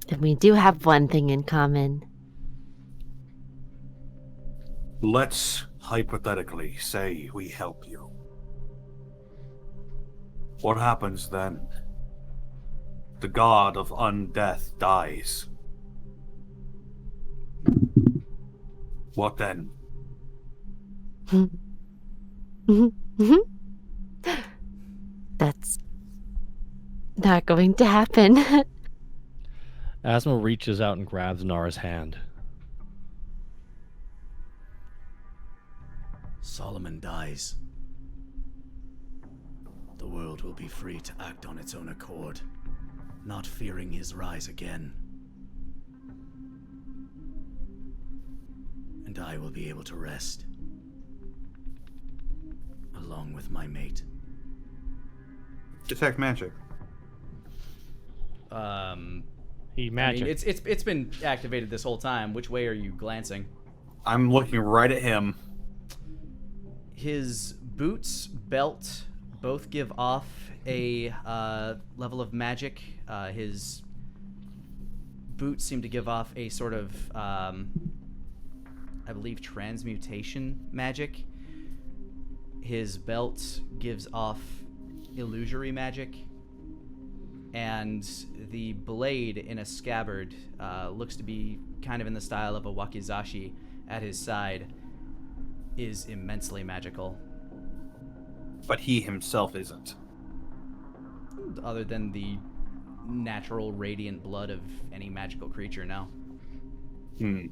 Then we do have one thing in common. Let's hypothetically say we help you. What happens then? The god of undeath dies. What then? That's not going to happen. Asmo reaches out and grabs Nara's hand. Solomon dies. The world will be free to act on its own accord, not fearing his rise again. And I will be able to rest, along with my mate. Detect magic. He magic. I mean, it's been activated this whole time. Which way are you glancing? I'm looking right at him. His boots, belt, both give off a level of magic. His boots seem to give off a sort of, I believe, transmutation magic. His belt gives off illusory magic. And the blade in a scabbard looks to be kind of in the style of a wakizashi at his side, is immensely magical. But he himself isn't. Other than the natural radiant blood of any magical creature, no. Okay.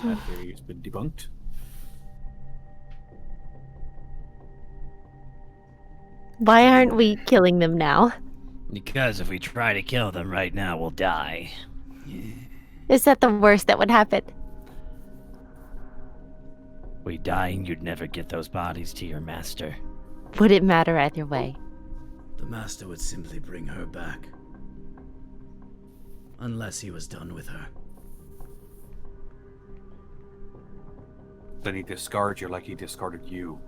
That theory has been debunked. Why aren't we killing them now? Because if we try to kill them right now, we'll die. Is that the worst that would happen? We die and you'd never get those bodies to your master. Would it matter either way? The master would simply bring her back. Unless he was done with her. Then he discards you like he discarded you.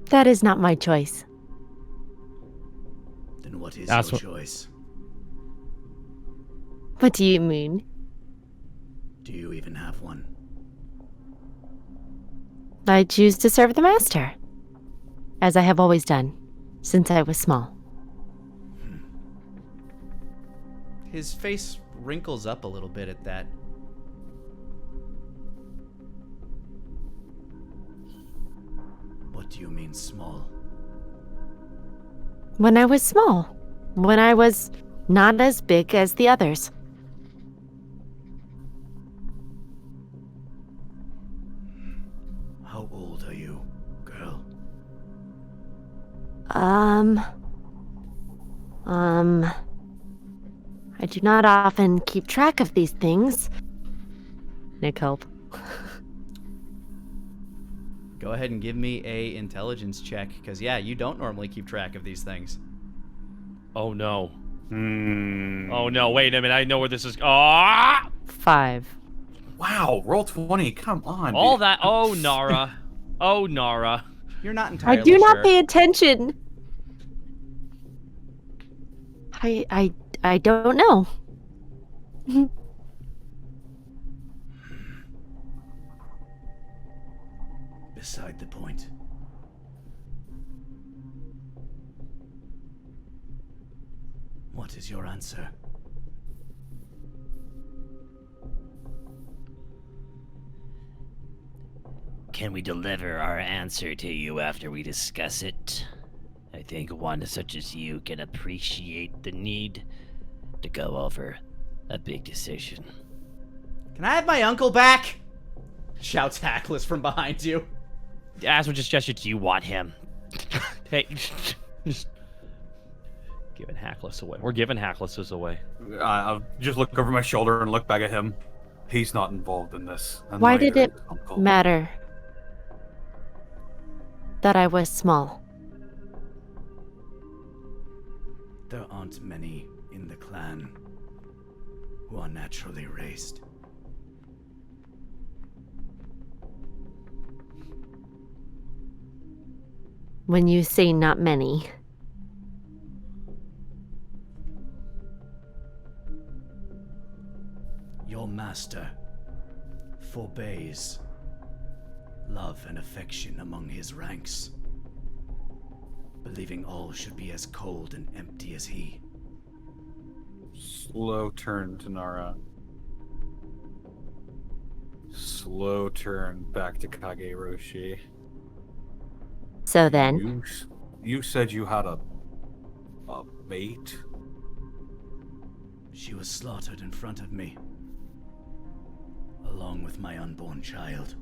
That is not my choice. Then what is That's your what- choice? What do you mean? Do you even have one? I choose to serve the master, as I have always done, since I was small. His face wrinkles up a little bit at that. What do you mean small? When I was small. When I was not as big as the others. How old are you, girl? I do not often keep track of these things. Nick, help. Go ahead and give me a intelligence check, because yeah, you don't normally keep track of these things. Oh no. Hmm. Oh no, wait a minute, I know where this is. Ah! 5. Wow, roll 20. Come on. All dude. that. Oh, Nara. Oh, Nara. You're not entirely I do not sure. pay attention. I don't know. Beside the point. What is your answer? Can we deliver our answer to you after we discuss it? I think one such as you can appreciate the need to go over a big decision. Can I have my uncle back? Shouts Hackless from behind you. Asma just gestured to you. Want him? Hey, just giving Hackless away. We're giving Hacklesses away. I'll just look over my shoulder and look back at him. He's not involved in this. And Why did neither it is Uncle. matter that I was small? There aren't many in the clan who are naturally raised. When you say not many, Your master forbears love and affection among his ranks, believing all should be as cold and empty as he. Slow turn to Nara. Slow turn back to Kageroshi. so then, You said you had a mate? She was slaughtered in front of me, along with my unborn child.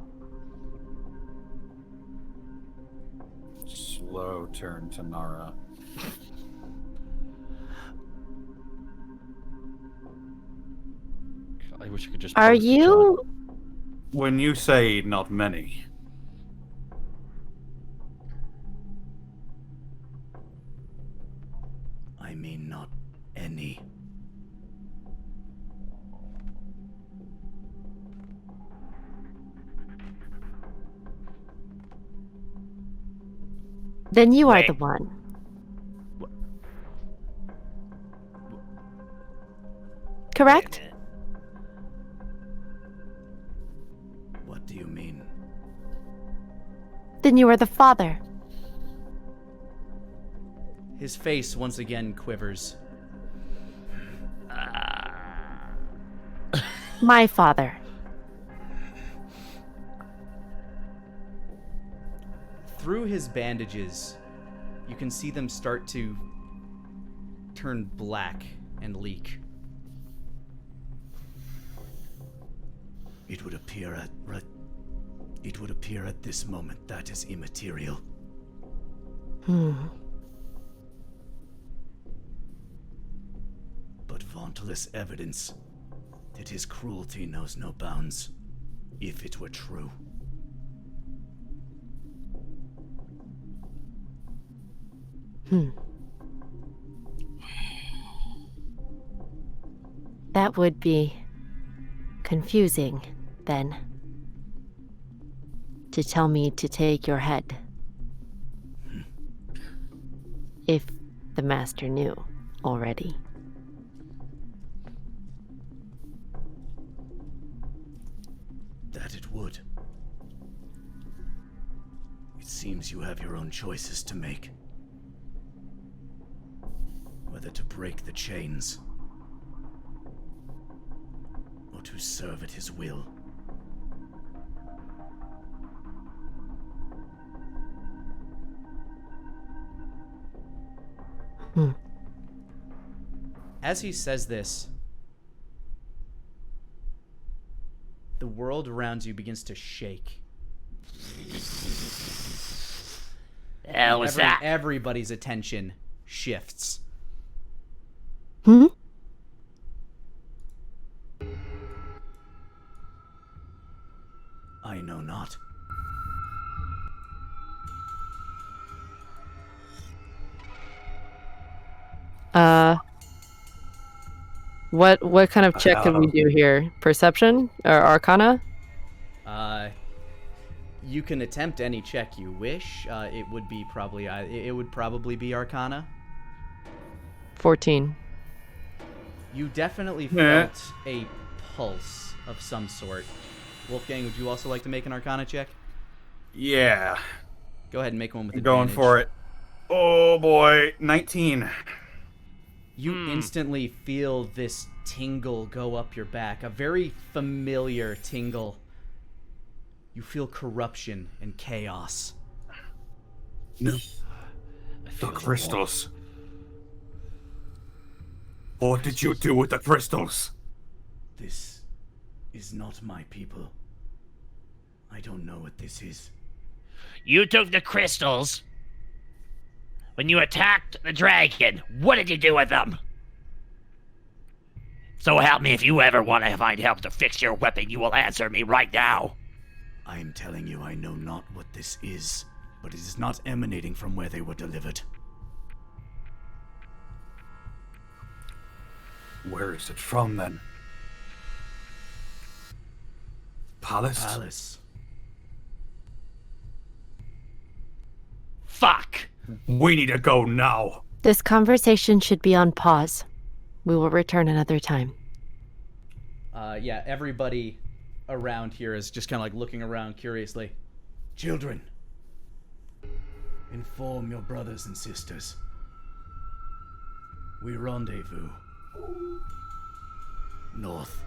Slow turn to Nara. I wish I could just. are post it, you... When you say not many, I mean not any. Then you are Wait. the one. Correct? Wait a minute. What do you mean? Then you are the father. His face once again quivers. My father. Through his bandages, you can see them start to turn black and leak. It would appear at this moment that is immaterial. But vauntless evidence that his cruelty knows no bounds, if it were true. That would be confusing, then. To tell me to take your head. If the master knew already. That it would. It seems you have your own choices to make. Whether to break the chains, or to serve at his will. As he says this, the world around you begins to shake. Hell was that? Everybody's attention shifts. Hmm? I know not. What kind of check can we do here? Perception or Arcana? You can attempt any check you wish. It would be probably be Arcana. 14. You definitely felt a pulse of some sort. Wolfgang, would you also like to make an Arcana check? Yeah. Go ahead and make one with I'm advantage. going for it. Oh boy, 19. You instantly feel this tingle go up your back, a very familiar tingle. You feel corruption and chaos. No. The crystals. What did you do with the crystals? This is not my people. I don't know what this is. You took the crystals. When you attacked the dragon, what did you do with them? So help me, if you ever want to find help to fix your weapon, you will answer me right now. I am telling you, I know not what this is, but it is not emanating from where they were delivered. Where is it from then? Palace? Fuck! We need to go now. This conversation should be on pause. We will return another time. Yeah, everybody around here is just kind of like looking around curiously. Children, inform your brothers and sisters. We rendezvous. North.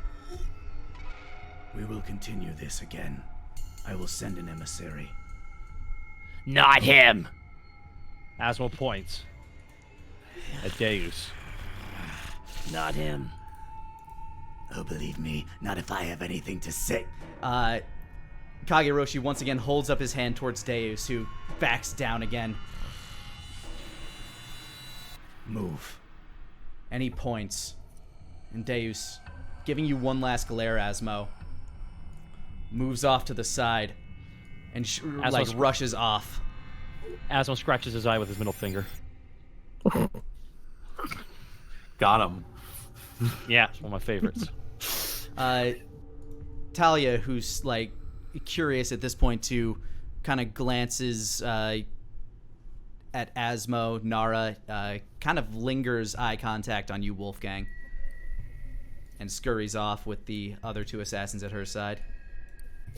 We will continue this again. I will send an emissary. Not him! Asmo points at Deus. Not him. Oh, believe me, not if I have anything to say. Kageroshi once again holds up his hand towards Deus, who backs down again. Move. And he points. And Deus, giving you one last glare, Asmo, moves off to the side and rushes off. Asmo scratches his eye with his middle finger. Got him. Yeah, it's one of my favorites. Talia, who's like curious at this point too, kind of glances at Asmo. Nara kind of lingers eye contact on you, Wolfgang, and scurries off with the other two assassins at her side.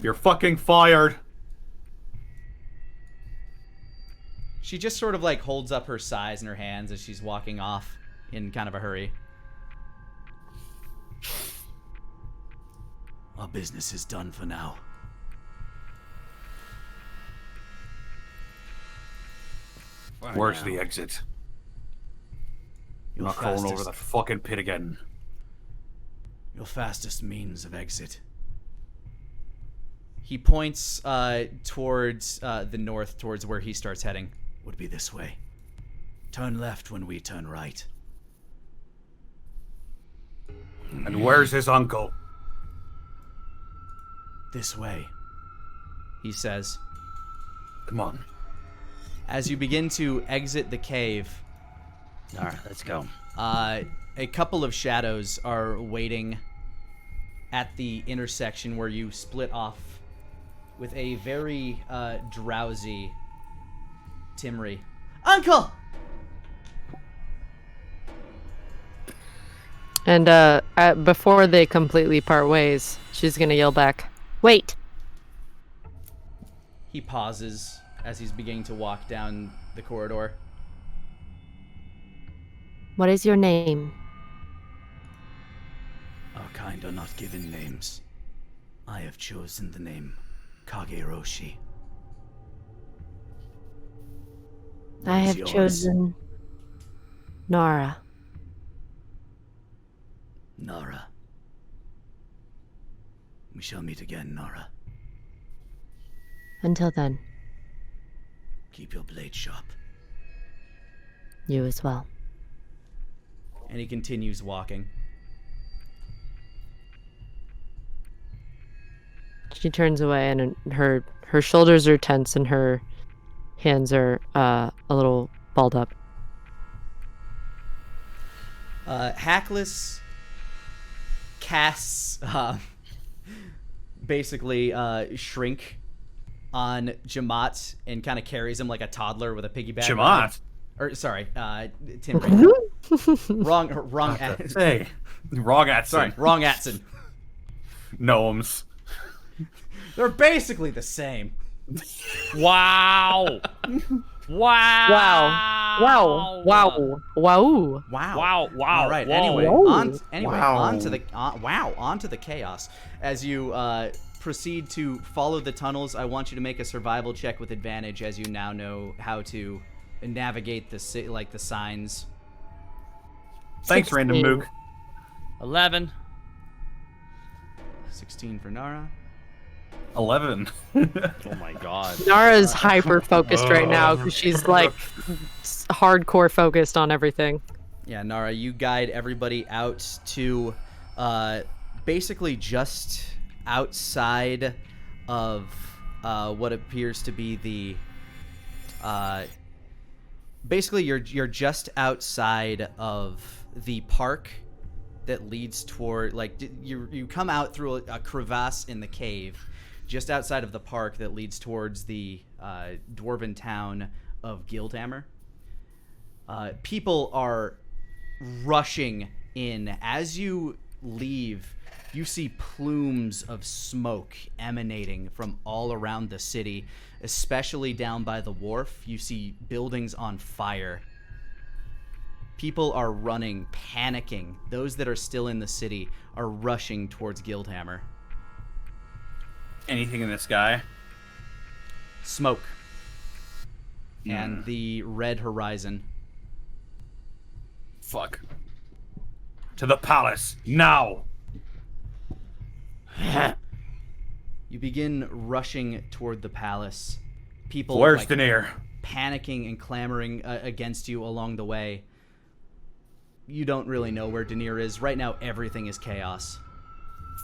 You're fucking fired. She just sort of like holds up her size in her hands as she's walking off in kind of a hurry. Our business is done for now. Where's the exit? I'm not crawling over that fucking pit again. Your fastest means of exit. He points towards the north, towards where he starts heading. Would be this way. Turn left when we turn right. And where's his uncle? This way. He says. Come on. As you begin to exit the cave, Alright, let's go. a couple of shadows are waiting at the intersection where you split off with a very drowsy Timrie. Uncle! And before they completely part ways, she's gonna yell back, "Wait!" He pauses as he's beginning to walk down the corridor. What is your name? Our kind are not given names. I have chosen the name Kageroshi. I have yours? chosen Nara. Nara. We shall meet again, Nara. Until then, Keep your blade sharp. you as well. And he continues walking. She turns away, and her shoulders are tense, and her hands are a little balled up. Hackless casts basically shrink on Jamat and kind of carries him like a toddler with a piggyback. Jamat? Or sorry, Timrie. wrong. Hey, wrong Atson. Sorry, wrong Atson. Gnomes. They're basically the same. Wow. Wow. Wow. Wow. Wow. Wow. All right. Whoa. Anyway, Wow. onto the chaos. As you proceed to follow the tunnels, I want you to make a survival check with advantage, as you now know how to navigate the signs. Thanks, Random Mook. 11. 16 for Nara. 11. Oh my god. Nara's hyper focused right now because she's like hardcore focused on everything. Yeah, Nara, you guide everybody out to basically just outside of what appears to be the basically you're just outside of the park that leads toward, like, you come out through a crevasse in the cave just outside of the park that leads towards the dwarven town of Guildhammer. People are rushing in. As you leave, you see plumes of smoke emanating from all around the city, especially down by the wharf. You see buildings on fire. People are running, panicking. Those that are still in the city are rushing towards Guildhammer. Anything in the sky? Smoke. And the red horizon. Fuck. To the palace, now! You begin rushing toward the palace. People Where's Denier? panicking and clamoring against you along the way. You don't really know where Denier is. Right now, everything is chaos.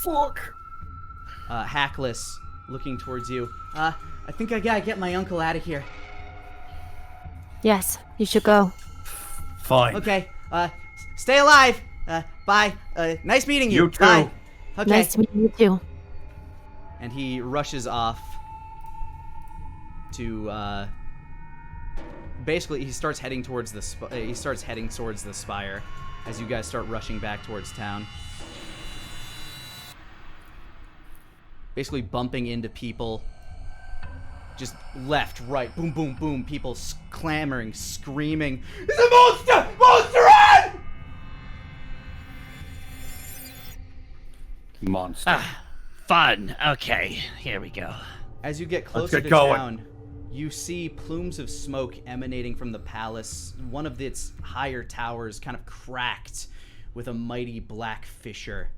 Fuck. Hackless, looking towards you. I think I gotta get my uncle out of here. Yes, you should go. Fine. Okay, stay alive. Bye. Nice meeting you. You too. Bye. Okay. Nice to meet you too. And he rushes off to, basically he starts heading towards the spire as you guys start rushing back towards town. Basically bumping into people. Just left, right, boom, boom, boom. People clamoring, screaming. It's a monster! Monster run! Monster. Fun. Okay, here we go. As you get closer get to going. town, you see plumes of smoke emanating from the palace. One of its higher towers kind of cracked with a mighty black fissure.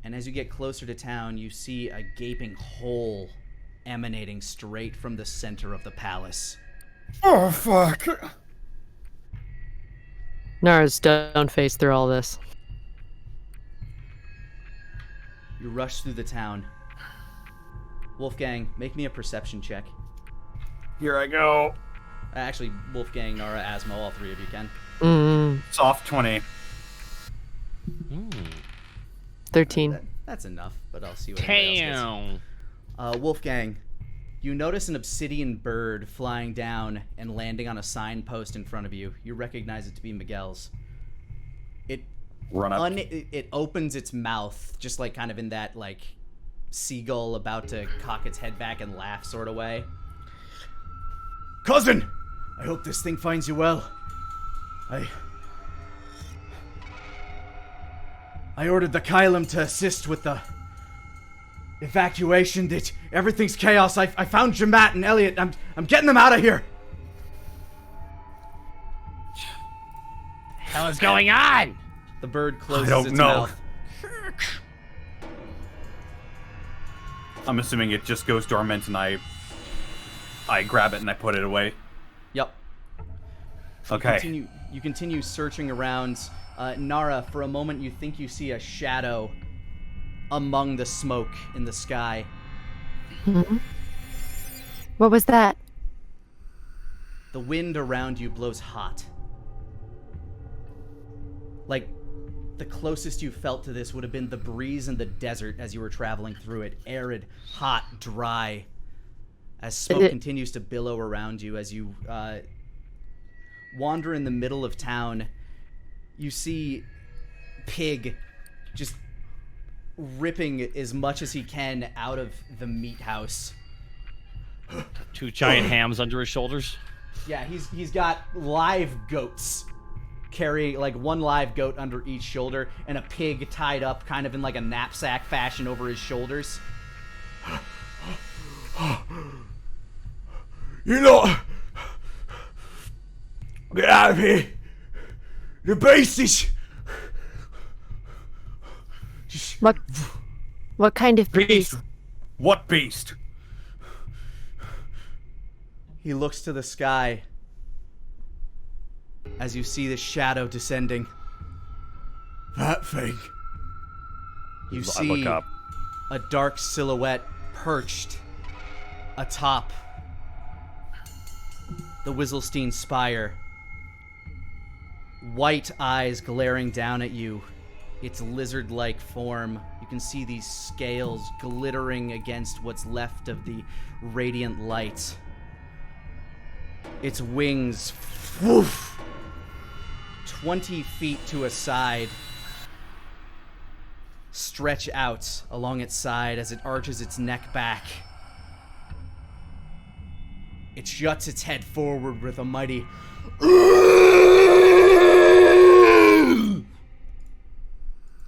And as you get closer to town, you see a gaping hole emanating straight from the center of the palace. Oh, fuck. Nara's stone-faced through all this. You rush through the town. Wolfgang, make me a perception check. Here I go. Actually, Wolfgang, Nara, Asmo, all three of you can. Soft 20. 13. That's enough, but I'll see what everybody else gets. Damn. Wolfgang, you notice an obsidian bird flying down and landing on a signpost in front of you. You recognize it to be Miguel's. It Run up. It opens its mouth, just like kind of in that like seagull about to cock its head back and laugh sort of way. Cousin! I hope this thing finds you well. I ordered the Kylum to assist with the evacuation. Everything's chaos. I found Jamat and Elliot. I'm getting them out of here. Hell is going on? The bird closes I don't its know. mouth. I'm assuming it just goes dormant, and I grab it and I put it away. Yep. Okay. You continue searching around. Nara, for a moment, you think you see a shadow among the smoke in the sky. Hmm? What was that? The wind around you blows hot. Like, the closest you felt to this would have been the breeze in the desert as you were traveling through it. Arid, hot, dry. As smoke continues to billow around you as you wander in the middle of town, you see Pig just ripping as much as he can out of the meat house. 2 giant hams under his shoulders. Yeah, he's got live goats carrying, like, 1 live goat under each shoulder and a pig tied up kind of in like a knapsack fashion over his shoulders. You know, get out of here. The beast is... What kind of beast? What beast? He looks to the sky as you see the shadow descending. That thing. You I see look up. a dark silhouette perched atop the Wizzlestein spire. White eyes glaring down at you. Its lizard-like form. You can see these scales glittering against what's left of the radiant light. Its wings, woof, 20 feet to a side, stretch out along its side as it arches its neck back. It juts its head forward with a mighty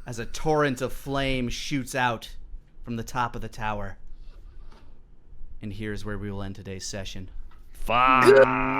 as a torrent of flame shoots out from the top of the tower. And here's where we will end today's session. Fuck.